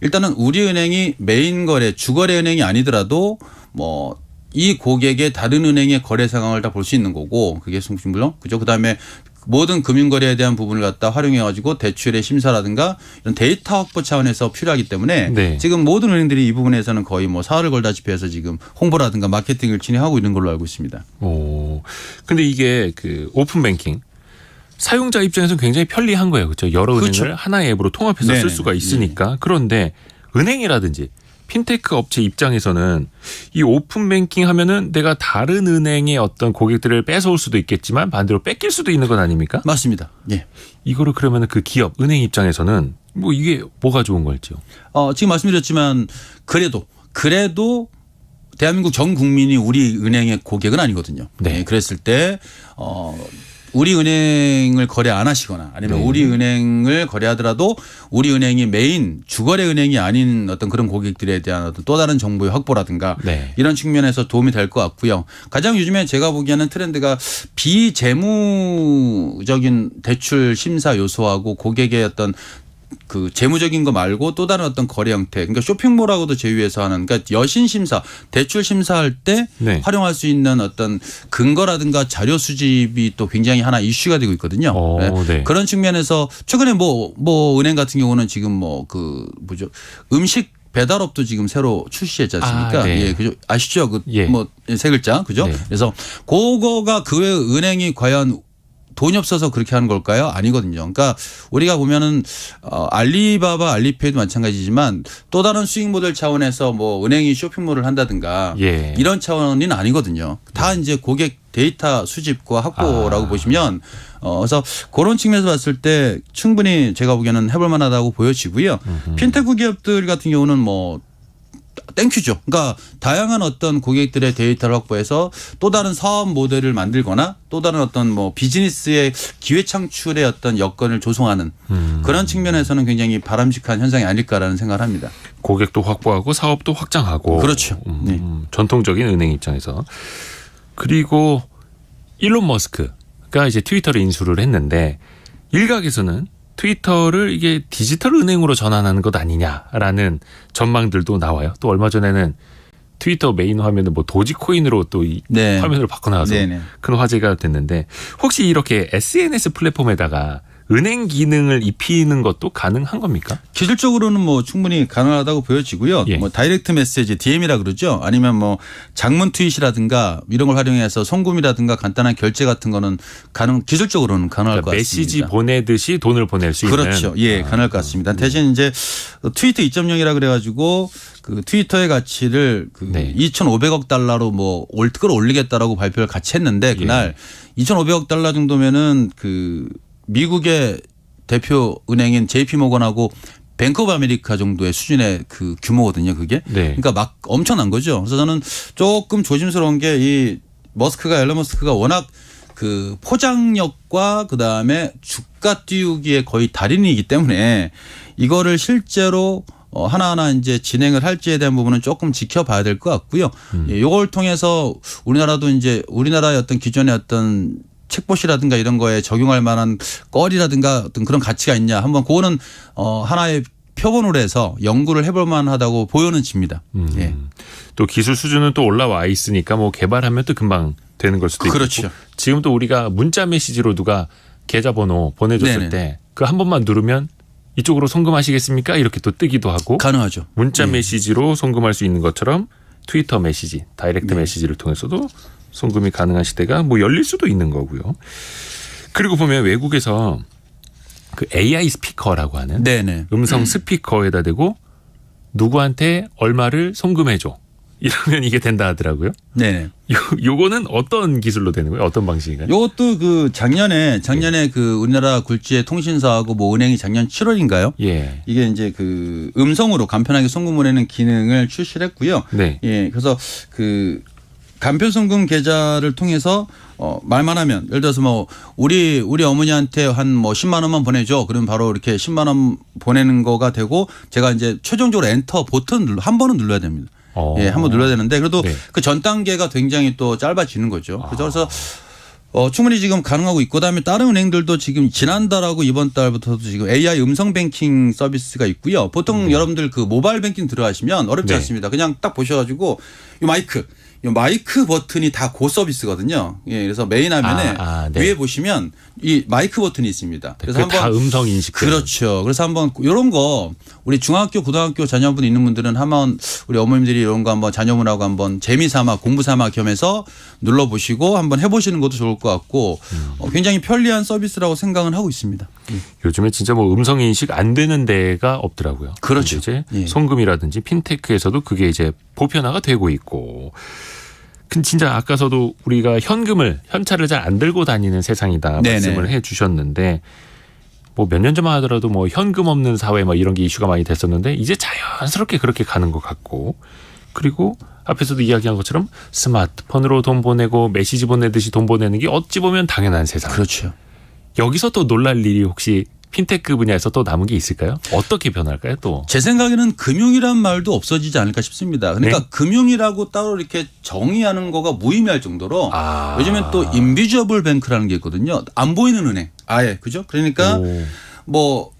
일단은 우리은행이 메인 거래 주거래 은행이 아니더라도 뭐 이 고객의 다른 은행의 거래 상황을 다 볼 수 있는 거고 그게 물론 그죠. 그다음에 모든 금융거래에 대한 부분을 갖다 활용해 가지고 대출의 심사라든가 이런 데이터 확보 차원에서 필요하기 때문에 네. 지금 모든 은행들이 이 부분에서는 거의 뭐 사활을 걸다시피 해서 지금 홍보라든가 마케팅을 진행하고 있는 걸로 알고 있습니다. 근데 이게 그 오픈 뱅킹 사용자 입장에서는 굉장히 편리한 거예요. 그렇죠? 여러 그렇죠. 은행을 하나의 앱으로 통합해서 쓸 수가 있으니까. 그런데 은행이라든지 핀테크 업체 입장에서는 이 오픈 뱅킹 하면은 내가 다른 은행의 어떤 고객들을 뺏어올 수도 있겠지만 반대로 뺏길 수도 있는 것 아닙니까? 맞습니다. 예. 이거를 그러면은 그 기업 은행 입장에서는 뭐 이게 뭐가 좋은 걸지요? 지금 말씀드렸지만 그래도 대한민국 전 국민이 우리 은행의 고객은 아니거든요. 네. 그랬을 때 우리 은행을 거래 안 하시거나 아니면 우리 은행을 거래하더라도 우리 은행이 메인 주거래 은행이 아닌 어떤 그런 고객들에 대한 어떤 또 다른 정보의 확보라든가 이런 측면에서 도움이 될 것 같고요. 가장 요즘에 제가 보기에는 트렌드가 비재무적인 대출 심사 요소하고 고객의 어떤 그 재무적인 거 말고 또 다른 어떤 거래 형태, 그러니까 쇼핑몰하고도 제휴해서 하는, 그러니까 여신 심사, 대출 심사할 때 활용할 수 있는 어떤 근거라든가 자료 수집이 또 굉장히 하나 이슈가 되고 있거든요. 그런 측면에서 최근에 뭐 은행 같은 경우는 지금 음식 배달업도 지금 새로 출시했지 않습니까? 그죠? 아시죠? 세 글자, 그죠? 그래서 그거가 그 외 은행이 과연 돈이 없어서 그렇게 하는 걸까요? 아니거든요. 그러니까 우리가 보면은 알리바바, 알리페이도 마찬가지지만 또 다른 수익 모델 차원에서 뭐 은행이 쇼핑몰을 한다든가 이런 차원은 아니거든요. 다 이제 고객 데이터 수집과 확보라고 보시면 그래서 그런 측면에서 봤을 때 충분히 제가 보기에는 해볼 만하다고 보여지고요. 핀테크 기업들 같은 경우는 뭐 땡큐죠. 그러니까 다양한 어떤 고객들의 데이터를 확보해서 또 다른 사업 모델을 만들거나 또 다른 어떤 뭐 비즈니스의 기회 창출의 어떤 여건을 조성하는 그런 측면에서는 굉장히 바람직한 현상이 아닐까라는 생각을 합니다. 고객도 확보하고 사업도 확장하고. 그렇죠. 전통적인 은행 입장에서. 그리고 일론 머스크가 이제 트위터를 인수를 했는데 일각에서는 트위터를 이게 디지털 은행으로 전환하는 것 아니냐라는 전망들도 나와요. 또 얼마 전에는 트위터 메인 화면을 뭐 도지코인으로 또 이 화면을 바꿔놔서 그런 화제가 됐는데 혹시 이렇게 SNS 플랫폼에다가 은행 기능을 입히는 것도 가능한 겁니까? 기술적으로는 뭐 충분히 가능하다고 보여지고요. 뭐 다이렉트 메시지 DM이라 그러죠. 아니면 뭐 장문 트윗이라든가 이런 걸 활용해서 송금이라든가 간단한 결제 같은 거는 기술적으로는 가능할 것 같습니다. 메시지 보내듯이 돈을 보낼 수 있는. 그렇죠. 가능할 것 같습니다. 대신 이제 트위터 2.0이라 그래가지고 그 트위터의 가치를 2,500억 달러로 뭐 끌어올리겠다라고 발표를 같이 했는데 그날 2,500억 달러 정도면은 그 미국의 대표 은행인 JP모건하고 뱅크 오브 아메리카 정도의 수준의 그 규모거든요, 그게. 그러니까 막 엄청난 거죠. 그래서 저는 조금 조심스러운 게 이 일론 머스크가 워낙 그 포장력과 그다음에 주가 띄우기에 거의 달인이기 때문에 이거를 실제로 하나하나 이제 진행을 할지에 대한 부분은 조금 지켜봐야 될 것 같고요. 이걸 통해서 우리나라도 이제 우리나라의 어떤 기존의 어떤 책봇이라든가 이런 거에 적용할 만한 거리라든가 어떤 그런 가치가 있냐 한번 그거는 하나의 표본으로 해서 연구를 해볼 만하다고 보여는 집니다. 또 기술 수준은 또 올라와 있으니까 뭐 개발하면 또 금방 되는 걸 수도 있고. 그렇죠. 지금 또 우리가 문자 메시지로 누가 계좌번호 보내줬을 때 그 한 번만 누르면 이쪽으로 송금하시겠습니까? 이렇게 또 뜨기도 하고. 가능하죠. 문자 메시지로 송금할 수 있는 것처럼 트위터 메시지, 다이렉트 메시지를 통해서도 송금이 가능한 시대가 뭐 열릴 수도 있는 거고요. 그리고 보면 외국에서 그 AI 스피커라고 하는 음성 스피커에다 대고 누구한테 얼마를 송금해줘. 이러면 이게 된다 하더라고요. 요거는 어떤 기술로 되는 거예요? 어떤 방식인가요? 요것도 그 작년에 그 우리나라 굴지의 통신사하고 뭐 은행이 작년 7월인가요? 이게 이제 그 음성으로 간편하게 송금 보내는 기능을 출시를 했고요. 그래서 그 간편송금 계좌를 통해서 말만 하면 예를 들어서 뭐 우리 어머니한테 한 뭐 10만 원만 보내줘. 그러면 바로 이렇게 10만 원 보내는 거가 되고 제가 이제 최종적으로 엔터 버튼 한 번은 눌러야 됩니다. 예, 한 번 눌러야 되는데 그래도 네. 그 전 단계가 굉장히 또 짧아지는 거죠. 그래서 충분히 지금 가능하고 있고 그다음에 다른 은행들도 지금 지난달하고 이번 달부터도 지금 AI 음성 뱅킹 서비스가 있고요. 보통 여러분들 그 모바일 뱅킹 들어가시면 어렵지 네. 않습니다. 그냥 딱 보셔가지고 이 마이크 버튼이 다 고 서비스거든요. 예, 그래서 메인 화면에 네. 위에 보시면 이 마이크 버튼이 있습니다. 그래서 다 음성 인식. 그렇죠. 그래서 한번 이런 거 우리 중학교, 고등학교 자녀분 있는 분들은 한번 우리 어머님들이 이런 거 한번 자녀분하고 한번 재미삼아 공부삼아 겸해서 눌러보시고 한번 해보시는 것도 좋을 것 같고 굉장히 편리한 서비스라고 생각은 하고 있습니다. 요즘에 진짜 뭐 음성 인식 안 되는 데가 없더라고요. 그렇죠. 이제 예. 송금이라든지 핀테크에서도 그게 이제 보편화가 되고 있고. 근데 진짜 아까서도 우리가 현찰을 잘 안 들고 다니는 세상이다 말씀을 네네. 해 주셨는데 뭐 몇 년 전만 하더라도 뭐 현금 없는 사회 뭐 이런 게 이슈가 많이 됐었는데 이제 자연스럽게 그렇게 가는 것 같고 그리고 앞에서도 이야기한 것처럼 스마트폰으로 돈 보내고 메시지 보내듯이 돈 보내는 게 어찌 보면 당연한 세상. 그렇죠. 여기서 또 놀랄 일이 혹시 핀테크 분야에서 또 남은 게 있을까요? 어떻게 변할까요 또? 제 생각에는 금융이란 말도 없어지지 않을까 싶습니다. 그러니까 네? 금융이라고 따로 이렇게 정의하는 거가 무의미할 정도로 아. 요즘엔 또 인비저블 뱅크라는 게 있거든요. 안 보이는 은행. 아예. 그죠? 그러니까 뭐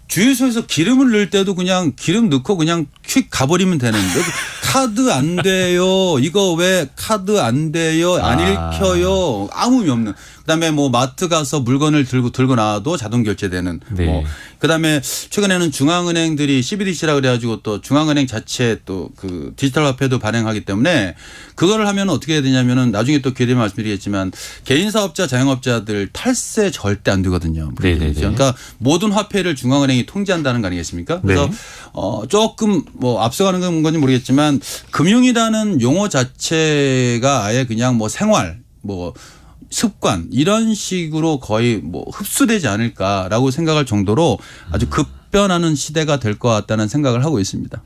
주유소에서 기름을 넣을 때도 그냥 기름 넣고 그냥 퀵 가버리면 되는데 카드 안 돼요. 이거 왜 카드 안 돼요. 안 읽혀요. 아무 의미 없는. 그다음에 뭐 마트 가서 물건을 들고 나와도 자동 결제되는. 네. 뭐 그다음에 최근에는 중앙은행들이 CBDC라 그래가지고 또 중앙은행 자체 또 그 디지털 화폐도 발행하기 때문에 그거를 하면 어떻게 해야 되냐면은 나중에 또 기회 되면 말씀드리겠지만 개인 사업자, 자영업자들 탈세 절대 안 되거든요. 네네네. 그러니까 모든 화폐를 중앙은행이 통제한다는 거 아니겠습니까? 그래서 네. 조금 뭐 앞서가는 건지 모르겠지만 금융이라는 용어 자체가 아예 그냥 뭐 생활 뭐 습관 이런 식으로 거의 뭐 흡수되지 않을까라고 생각할 정도로 아주 급변하는 시대가 될 것 같다는 생각을 하고 있습니다.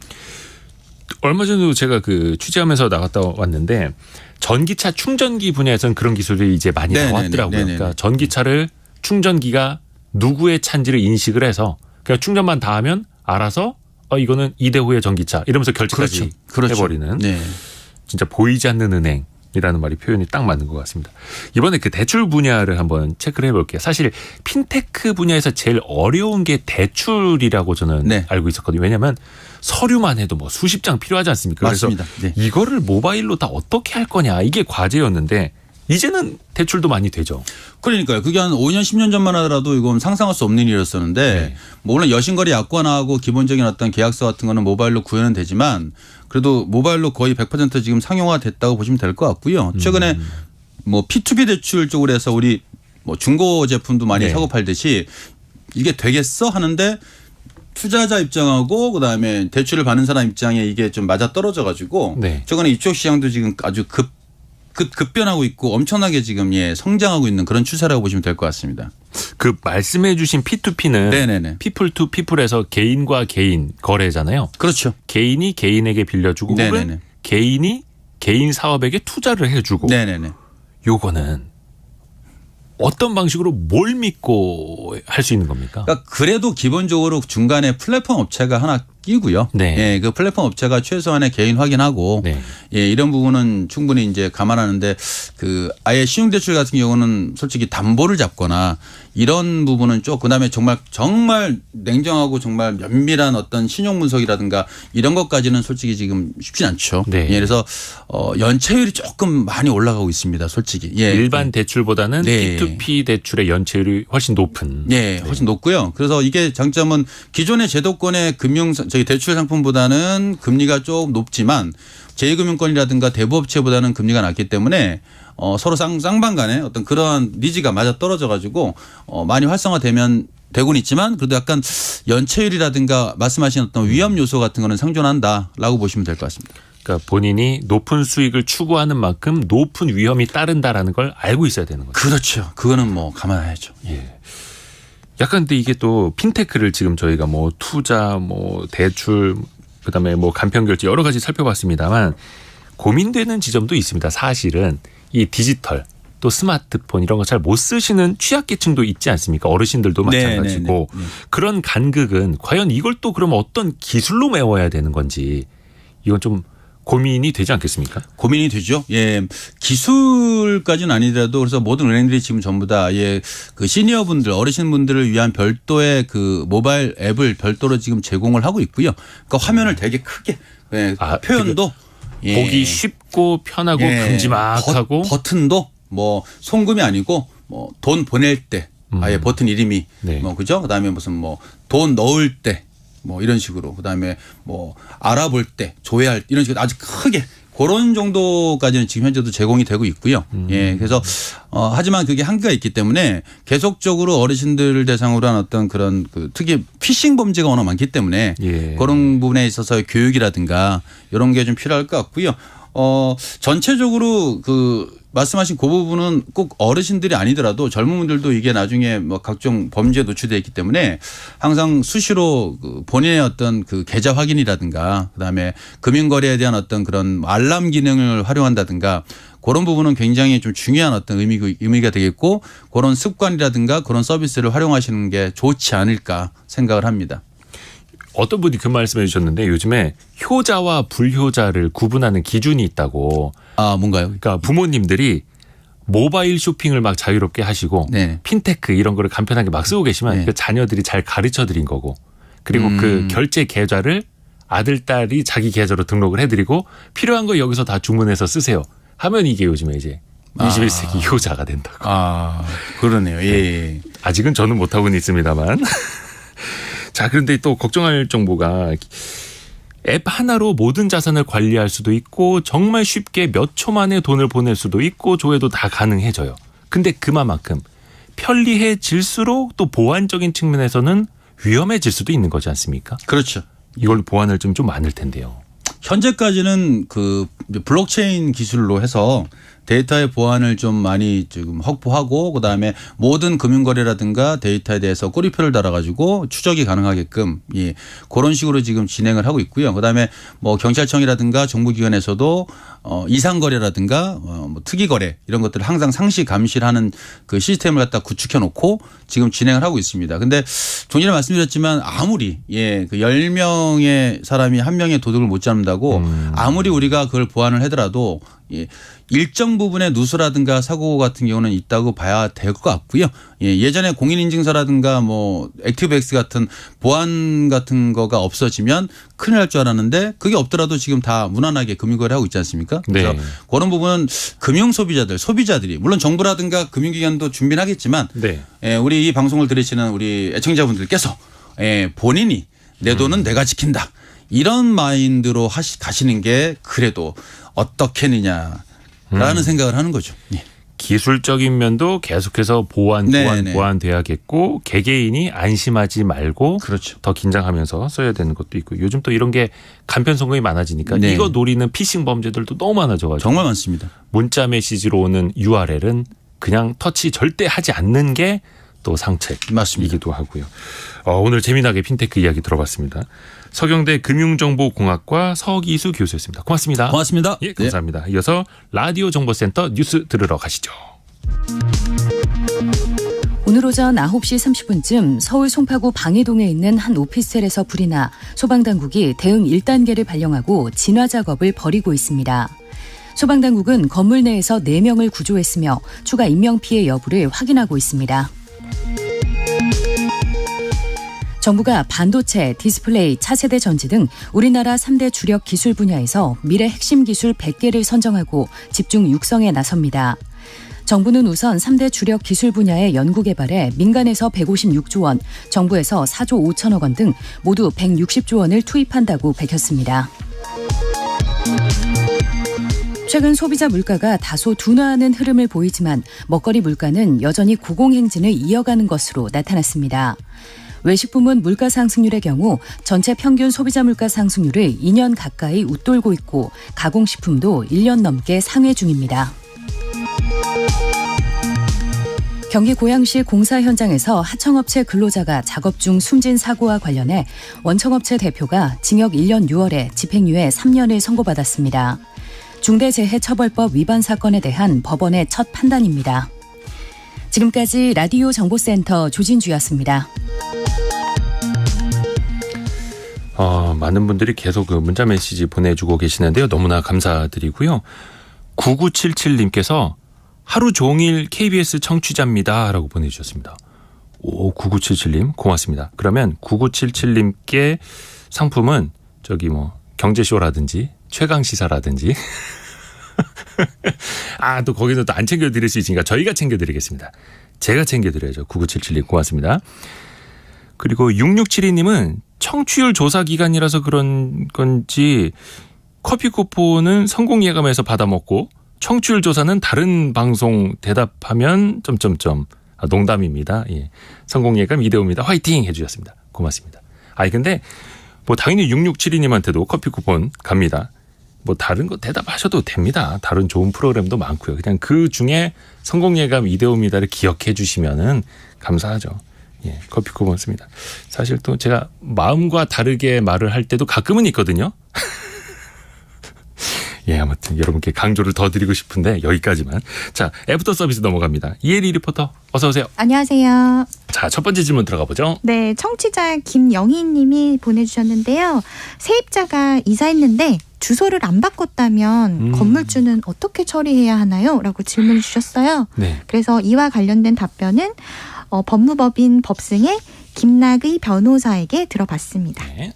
얼마 전에도 제가 그 취재하면서 나갔다 왔는데 전기차 충전기 분야에서는 그런 기술이 이제 많이 네네네. 나왔더라고요. 네네네. 그러니까 전기차를 충전기가 누구의 차인지를 인식을 해서 그냥 충전만 다 하면 알아서 이거는 이대호의 전기차 이러면서 결제까지 그렇죠. 해버리는 네. 진짜 보이지 않는 은행이라는 말이 표현이 딱 맞는 것 같습니다. 이번에 그 대출 분야를 한번 체크를 해볼게요. 사실 핀테크 분야에서 제일 어려운 게 대출이라고 저는 네. 알고 있었거든요. 왜냐하면 서류만 해도 뭐 수십 장 필요하지 않습니까? 맞습니다. 그래서 네. 이거를 모바일로 다 어떻게 할 거냐 이게 과제였는데 이제는 대출도 많이 되죠. 그러니까요. 그게 한 5년 10년 전만 하더라도 이건 상상할 수 없는 일이었었는데 네. 뭐 물론 여신거래 약관하고 기본적인 어떤 계약서 같은 거는 모바일로 구현은 되지만 그래도 모바일로 거의 100% 지금 상용화 됐다고 보시면 될 것 같고요. 최근에 뭐 P2B 대출 쪽으로 해서 우리 뭐 중고 제품도 많이 네. 사고 팔듯이 이게 되겠어 하는데 투자자 입장하고 그다음에 대출을 받는 사람 입장에 이게 좀 맞아 떨어져 가지고 네. 최근에 이쪽 시장도 지금 아주 급변하고 있고 엄청나게 지금 성장하고 있는 그런 추세라고 보시면 될 것 같습니다. 그 말씀해 주신 P2P는 네네네. 피플 투 피플에서 개인과 개인 거래잖아요. 그렇죠. 개인이 개인에게 빌려주고 네네네. 혹은 개인이 개인 사업에게 투자를 해주고 네네네. 요거는 어떤 방식으로 뭘 믿고 할 수 있는 겁니까? 그러니까 그래도 기본적으로 중간에 플랫폼 업체가 하나 끼고요. 네. 예, 그 플랫폼 업체가 최소한의 개인 확인하고 네. 예, 이런 부분은 충분히 이제 감안하는데 그 아예 신용대출 같은 경우는 솔직히 담보를 잡거나 이런 부분은 좀 그다음에 정말 냉정하고 정말 면밀한 어떤 신용 분석이라든가 이런 것까지는 솔직히 지금 쉽진 않죠. 네. 예, 그래서 연체율이 조금 많이 올라가고 있습니다. 솔직히. 예. 일반 대출보다는 네. P2P 대출의 연체율이 훨씬 높은. 네, 훨씬 높고요. 그래서 이게 장점은 기존의 제도권의 저희 대출 상품보다는 금리가 조금 높지만 제2금융권이라든가 대부업체보다는 금리가 낮기 때문에 서로 쌍방 간에 어떤 그러한 니즈가 맞아 떨어져 가지고 많이 활성화되면 되고는 있지만 그래도 약간 연체율이라든가 말씀하신 어떤 위험 요소 같은 거는 생존한다라고 보시면 될 것 같습니다. 그러니까 본인이 높은 수익을 추구하는 만큼 높은 위험이 따른다라는 걸 알고 있어야 되는 거죠. 그렇죠. 그거는 뭐 감안해야죠. 예. 약간 근데 이게 또 핀테크를 지금 저희가 뭐 투자, 뭐 대출, 그다음에 뭐 간편결제 여러 가지 살펴봤습니다만 고민되는 지점도 있습니다. 사실은 이 디지털 또 스마트폰 이런 거 잘 못 쓰시는 취약계층도 있지 않습니까? 어르신들도 마찬가지고 그런 간극은 과연 이걸 또 그럼 어떤 기술로 메워야 되는 건지 이건 좀 고민이 되지 않겠습니까? 고민이 되죠. 예, 기술까지는 아니더라도 그래서 모든 은행들이 지금 전부 다 그 시니어분들, 어르신분들을 위한 별도의 그 모바일 앱을 별도로 지금 제공을 하고 있고요. 그러니까 화면을 되게 크게 표현도 보기 쉽고 편하고 큼지막하고 버튼도 뭐 송금이 아니고 뭐 돈 보낼 때 아예 버튼 이름이 뭐 그죠? 그다음에 무슨 뭐 돈 넣을 때 뭐 이런 식으로 그다음에 뭐 알아볼 때 조회할 때 이런 식으로 아주 크게 그런 정도까지는 지금 현재도 제공이 되고 있고요. 예, 그래서 하지만 그게 한계가 있기 때문에 계속적으로 어르신들 대상으로 한 어떤 그런 그 특히 피싱 범죄가 워낙 많기 때문에 그런 부분에 있어서 교육이라든가 이런 게 좀 필요할 것 같고요. 전체적으로 그 말씀하신 그 부분은 꼭 어르신들이 아니더라도 젊은 분들도 이게 나중에 뭐 각종 범죄에 노출되어 있기 때문에 항상 수시로 그 본인의 어떤 그 계좌 확인이라든가 그다음에 금융거래에 대한 어떤 그런 알람 기능을 활용한다든가 그런 부분은 굉장히 좀 중요한 어떤 의미가 되겠고 그런 습관이라든가 그런 서비스를 활용하시는 게 좋지 않을까 생각을 합니다. 어떤 분이 그 말씀해 주셨는데 요즘에 효자와 불효자를 구분하는 기준이 있다고. 아, 뭔가요? 그러니까 부모님들이 모바일 쇼핑을 막 자유롭게 하시고 핀테크 이런 거를 간편하게 막 쓰고 계시면 그 자녀들이 잘 가르쳐 드린 거고 그리고 그 결제 계좌를 아들, 딸이 자기 계좌로 등록을 해드리고 필요한 거 여기서 다 주문해서 쓰세요 하면 이게 요즘에 이제 21세기 효자가 된다고. 아, 그러네요. 예. 아직은 저는 못하고는 있습니다만. 자, 그런데 또 걱정할 정보가 앱 하나로 모든 자산을 관리할 수도 있고 정말 쉽게 몇 초 만에 돈을 보낼 수도 있고 조회도 다 가능해져요. 근데 그만큼 편리해질수록 또 보안적인 측면에서는 위험해질 수도 있는 거지 않습니까? 그렇죠. 이걸 보완할 점이 좀 많을 텐데요. 현재까지는 그 블록체인 기술로 해서 데이터의 보안을 좀 많이 지금 확보하고 그다음에 모든 금융거래라든가 데이터에 대해서 꼬리표를 달아가지고 추적이 가능하게끔 그런 식으로 지금 진행을 하고 있고요. 그다음에 뭐 경찰청이라든가 정부기관에서도 이상거래라든가 뭐 특이거래 이런 것들을 항상 상시 감시를 하는 그 시스템을 갖다 구축해 놓고 지금 진행을 하고 있습니다. 근데 좀 전에 말씀드렸지만 아무리 그 10명의 사람이 한 명의 도둑을 못 잡는다고 아무리 우리가 그걸 보완을 하더라도 일정 부분의 누수라든가 사고 같은 경우는 있다고 봐야 될 것 같고요. 예전에 공인인증서라든가 뭐 액티브엑스 같은 보안 같은 거가 없어지면 큰일 날 줄 알았는데 그게 없더라도 지금 다 무난하게 금융거래하고 있지 않습니까? 그래서 그런 부분은 소비자들이 물론 정부라든가 금융기관도 준비는 하겠지만 우리 이 방송을 들으시는 우리 애청자분들께서 본인이 내 돈은 내가 지킨다. 이런 마인드로 가시는 게 그래도 어떻겠느냐라는 생각을 하는 거죠. 기술적인 면도 계속해서 보완돼야겠고 개개인이 안심하지 말고 더 긴장하면서 써야 되는 것도 있고 요즘 또 이런 게 간편 성공이 많아지니까 이거 노리는 피싱 범죄들도 너무 많아져가지고 정말 많습니다. 문자 메시지로 오는 URL은 그냥 터치 절대 하지 않는 게 또 상책이기도 하고요. 오늘 재미나게 핀테크 이야기 들어봤습니다. 서경대 금융정보공학과 서기수 교수였습니다. 고맙습니다. 고맙습니다. 예, 감사합니다. 이어서 라디오 정보센터 뉴스 들으러 가시죠. 오늘 오전 9시 30분쯤 서울 송파구 방이동에 있는 한 오피스텔에서 불이 나 소방당국이 대응 1단계를 발령하고 진화 작업을 벌이고 있습니다. 소방당국은 건물 내에서 4명을 구조했으며 추가 인명피해 여부를 확인하고 있습니다. 정부가 반도체, 디스플레이, 차세대 전지 등 우리나라 3대 주력 기술 분야에서 미래 핵심 기술 100개를 선정하고 집중 육성에 나섭니다. 정부는 우선 3대 주력 기술 분야의 연구 개발에 민간에서 156조 원, 정부에서 4조 5천억 원 등 모두 160조 원을 투입한다고 밝혔습니다. 최근 소비자 물가가 다소 둔화하는 흐름을 보이지만 먹거리 물가는 여전히 고공행진을 이어가는 것으로 나타났습니다. 외식부문 물가 상승률의 경우 전체 평균 소비자 물가 상승률을 2년 가까이 웃돌고 있고 가공식품도 1년 넘게 상회 중입니다. 경기 고양시 공사 현장에서 하청업체 근로자가 작업 중 숨진 사고와 관련해 원청업체 대표가 징역 1년 6월에 집행유예 3년을 선고받았습니다. 중대재해처벌법 위반 사건에 대한 법원의 첫 판단입니다. 지금까지 라디오 정보센터 조진주였습니다. 많은 분들이 계속 그 문자 메시지 보내주고 계시는데요. 너무나 감사드리고요. 9977님께서 하루 종일 KBS 청취자입니다 라고 보내주셨습니다. 9977님 고맙습니다. 그러면 9977님께 상품은 저기 뭐 경제쇼라든지 최강시사라든지 또 거기서 또 안 챙겨드릴 수 있으니까 저희가 챙겨드리겠습니다. 제가 챙겨드려야죠. 9977님 고맙습니다. 그리고 6672님은 청취율 조사 기간이라서 그런 건지 커피 쿠폰은 성공예감에서 받아먹고 청취율 조사는 다른 방송 대답하면 농담입니다. 예. 성공예감 이대호입니다. 화이팅 해주셨습니다. 고맙습니다. 근데 뭐 당연히 6672님한테도 커피 쿠폰 갑니다. 뭐 다른 거 대답하셔도 됩니다. 다른 좋은 프로그램도 많고요. 그냥 그 중에 성공예감 이대호입니다를 기억해 주시면은 감사하죠. 예, 커피 쿠폰 씁니다. 사실 또 제가 마음과 다르게 말을 할 때도 가끔은 있거든요. 예, 아무튼 여러분께 강조를 더 드리고 싶은데 여기까지만. 자, 애프터 서비스 넘어갑니다. 이혜리 리포터 어서 오세요. 안녕하세요. 자, 첫 번째 질문 들어가 보죠. 네, 청취자 김영희 님이 보내주셨는데요. 세입자가 이사했는데 주소를 안 바꿨다면 건물주는 어떻게 처리해야 하나요? 라고 질문을 주셨어요. 네. 그래서 이와 관련된 답변은 법무법인 법승의 김낙의 변호사에게 들어봤습니다. 네.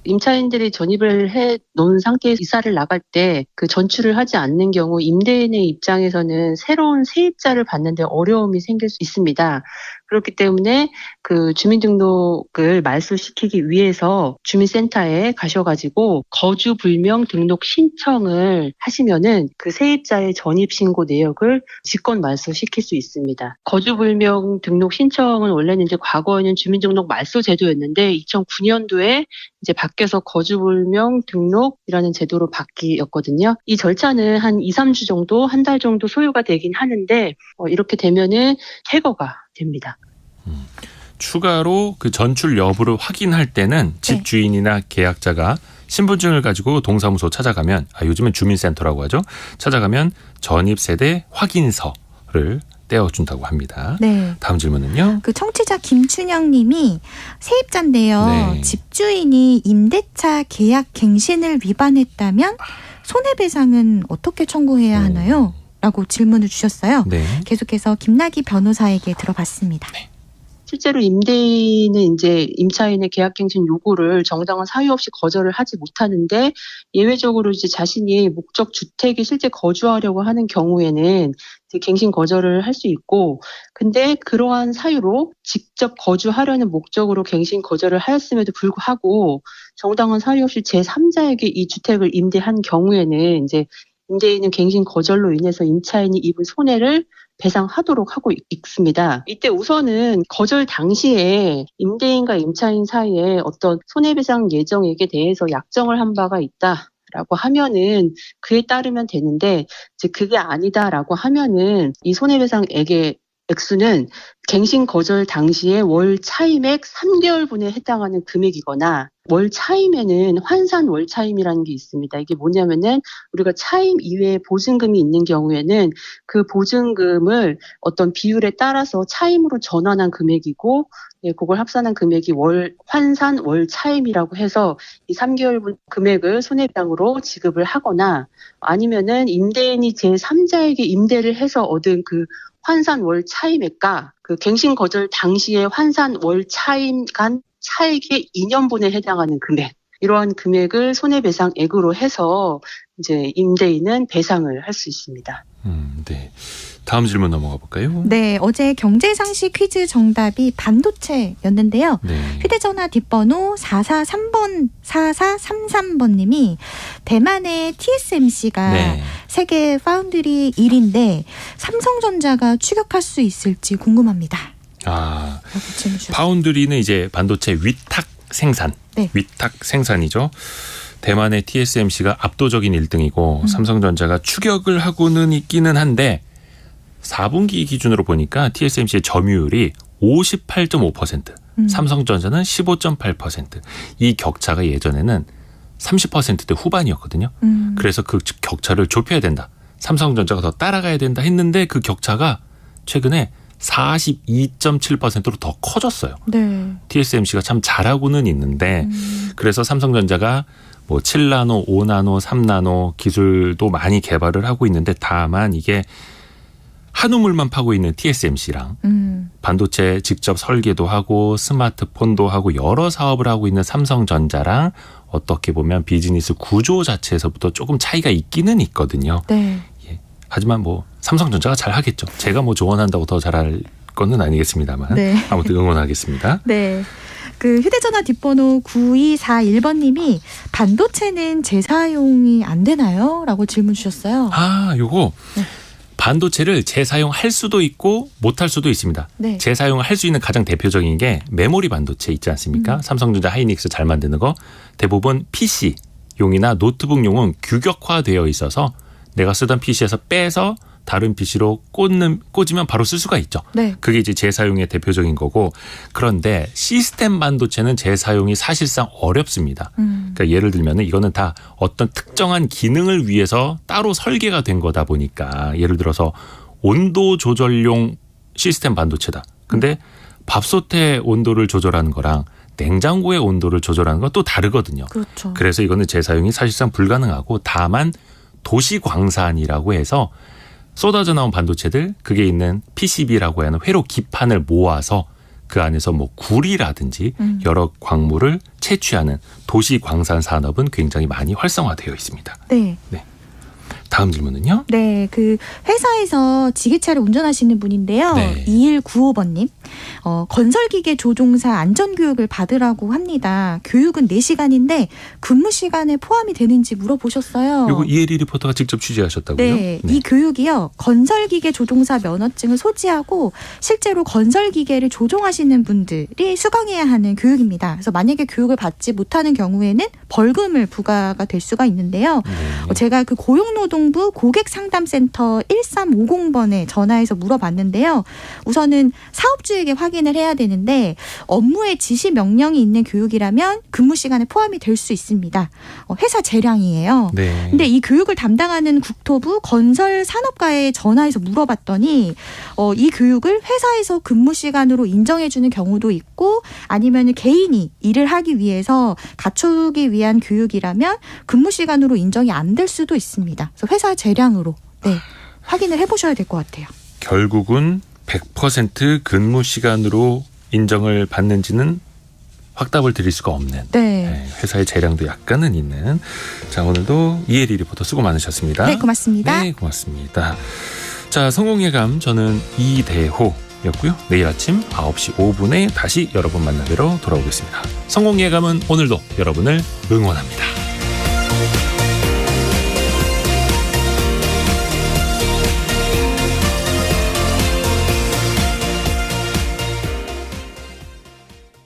임차인들이 전입을 해 놓은 상태에서 이사를 나갈 때 그 전출을 하지 않는 경우 임대인의 입장에서는 새로운 세입자를 받는데 어려움이 생길 수 있습니다. 그렇기 때문에 그 주민등록을 말소시키기 위해서 주민센터에 가셔가지고 거주 불명 등록 신청을 하시면은 그 세입자의 전입 신고 내역을 직권 말소시킬 수 있습니다. 거주 불명 등록 신청은 원래는 이제 과거에는 주민등록 말소 제도였는데 2009년도에 이제 바뀌어서 거주 불명 등록이라는 제도로 바뀌었거든요. 이 절차는 한 2, 3주 정도, 한 달 정도 소요가 되긴 하는데 이렇게 되면은 해거가 됩니다. 추가로 그 전출 여부를 확인할 때는 집주인이나 계약자가 신분증을 가지고 동사무소 찾아가면 요즘엔 주민센터라고 하죠. 찾아가면 전입세대 확인서를 떼어준다고 합니다. 네. 다음 질문은요. 그 청취자 김춘영 님이 세입자인데요. 네. 집주인이 임대차 계약 갱신을 위반했다면 손해배상은 어떻게 청구해야 하나요? 라고 질문을 주셨어요. 네. 계속해서 김낙희 변호사에게 들어봤습니다. 네. 실제로 임대인은 이제 임차인의 계약갱신 요구를 정당한 사유 없이 거절을 하지 못하는데 예외적으로 이제 자신이 목적 주택에 실제 거주하려고 하는 경우에는 이제 갱신 거절을 할 수 있고, 근데 그러한 사유로 직접 거주하려는 목적으로 갱신 거절을 하였음에도 불구하고 정당한 사유 없이 제3자에게 이 주택을 임대한 경우에는 이제 임대인은 갱신 거절로 인해서 임차인이 입은 손해를 배상하도록 하고 있습니다. 이때 우선은 거절 당시에 임대인과 임차인 사이에 어떤 손해배상 예정액에 대해서 약정을 한 바가 있다라고 하면은 그에 따르면 되는데, 이제 그게 아니다라고 하면은 이 손해배상액의 액수는 갱신 거절 당시에 월 차임액 3개월분에 해당하는 금액이거나 월 차임에는 환산 월 차임이라는 게 있습니다. 이게 뭐냐면은 우리가 차임 이외에 보증금이 있는 경우에는 그 보증금을 어떤 비율에 따라서 차임으로 전환한 금액이고, 그걸 합산한 금액이 월 환산 월 차임이라고 해서 이 3개월분 금액을 손해배상으로 지급을 하거나, 아니면은 임대인이 제3자에게 임대를 해서 얻은 그 환산 월 차임액과 그 갱신 거절 당시의 환산 월 차임 간 차액의 2년분에 해당하는 금액, 이러한 금액을 손해배상액으로 해서 이제 임대인은 배상을 할 수 있습니다. 네. 다음 질문 넘어가 볼까요? 네, 어제 경제상식 퀴즈 정답이 반도체였는데요. 네. 휴대전화 뒷번호 4433번님이 대만의 TSMC가 세계 파운드리 1위인데 삼성전자가 추격할 수 있을지 궁금합니다. 파운드리는 이제 반도체 위탁 생산, 위탁 생산이죠. 대만의 TSMC가 압도적인 1등이고 삼성전자가 추격을 하고는 있기는 한데 4분기 기준으로 보니까 TSMC의 점유율이 58.5%, 삼성전자는 15.8%. 이 격차가 예전에는 30%대 후반이었거든요. 그래서 그 격차를 좁혀야 된다. 삼성전자가 더 따라가야 된다 했는데 그 격차가 최근에 42.7%로 더 커졌어요. 네. TSMC가 참 잘하고는 있는데 그래서 삼성전자가 뭐 7나노, 5나노, 3나노 기술도 많이 개발을 하고 있는데 다만 이게 한 우물만 파고 있는 TSMC랑 반도체 직접 설계도 하고 스마트폰도 하고 여러 사업을 하고 있는 삼성전자랑 어떻게 보면 비즈니스 구조 자체에서부터 조금 차이가 있기는 있거든요. 네. 예. 하지만 뭐 삼성전자가 잘 하겠죠. 제가 뭐 조언한다고 더 잘할 건 아니겠습니다만 네. 아무튼 응원하겠습니다. 네. 그 휴대전화 뒷번호 9241번님이 반도체는 재사용이 안 되나요? 라고 질문 주셨어요. 아, 요거 네. 반도체를 재사용할 수도 있고 못할 수도 있습니다. 네. 재사용을 할 수 있는 가장 대표적인 게 메모리 반도체 있지 않습니까? 삼성전자 하이닉스 잘 만드는 거 대부분 PC용이나 노트북용은 규격화되어 있어서 내가 쓰던 PC에서 빼서 다른 PC로 꽂으면 바로 쓸 수가 있죠. 네. 그게 이제 재사용의 대표적인 거고 그런데 시스템 반도체는 재사용이 사실상 어렵습니다. 그러니까 예를 들면 이거는 다 어떤 특정한 기능을 위해서 따로 설계가 된 거다 보니까 예를 들어서 온도 조절용 시스템 반도체다. 근데 밥솥의 온도를 조절하는 거랑 냉장고의 온도를 조절하는 건 또 다르거든요. 그렇죠. 그래서 이거는 재사용이 사실상 불가능하고 다만 도시광산이라고 해서 쏟아져 나온 반도체들 그게 있는 PCB라고 하는 회로 기판을 모아서 그 안에서 뭐 구리라든지 여러 광물을 채취하는 도시광산 산업은 굉장히 많이 활성화되어 있습니다. 네. 네. 다음 질문은요? 네, 그 회사에서 지게차를 운전하시는 분인데요. 네. 2195번님. 건설기계 조종사 안전교육을 받으라고 합니다. 교육은 4시간인데 근무 시간에 포함이 되는지 물어보셨어요. 이거 이혜리 리포터가 직접 취재하셨다고요? 네, 이 교육이요. 건설기계 조종사 면허증을 소지하고 실제로 건설기계를 조종하시는 분들이 수강해야 하는 교육입니다. 그래서 만약에 교육을 받지 못하는 경우에는 벌금을 부과가 될 수가 있는데요. 제가 그 고용노동부 고객상담센터 1350번에 전화해서 물어봤는데요. 우선은 사업주에게 확인을 해야 되는데 업무에 지시 명령이 있는 교육이라면 근무 시간에 포함이 될 수 있습니다. 회사 재량이에요. 네. 근데 이 교육을 담당하는 국토부 건설산업과에 전화해서 물어봤더니 이 교육을 회사에서 근무 시간으로 인정해주는 경우도 있고 아니면 개인이 일을 하기 위해서 갖추기 위한 교육이라면 근무 시간으로 인정이 안 될 수도 있습니다. 그래서 회사 재량으로 확인을 해보셔야 될 것 같아요. 결국은 100% 근무 시간으로 인정을 받는지는 확답을 드릴 수가 없는 네. 회사의 재량도 약간은 있는. 자, 오늘도 이혜리 리포터 수고 많으셨습니다. 네, 고맙습니다. 네, 고맙습니다. 자, 성공예감 저는 이대호였고요. 내일 아침 9시 5분에 다시 여러분 만나뵈러 돌아오겠습니다. 성공예감은 오늘도 여러분을 응원합니다.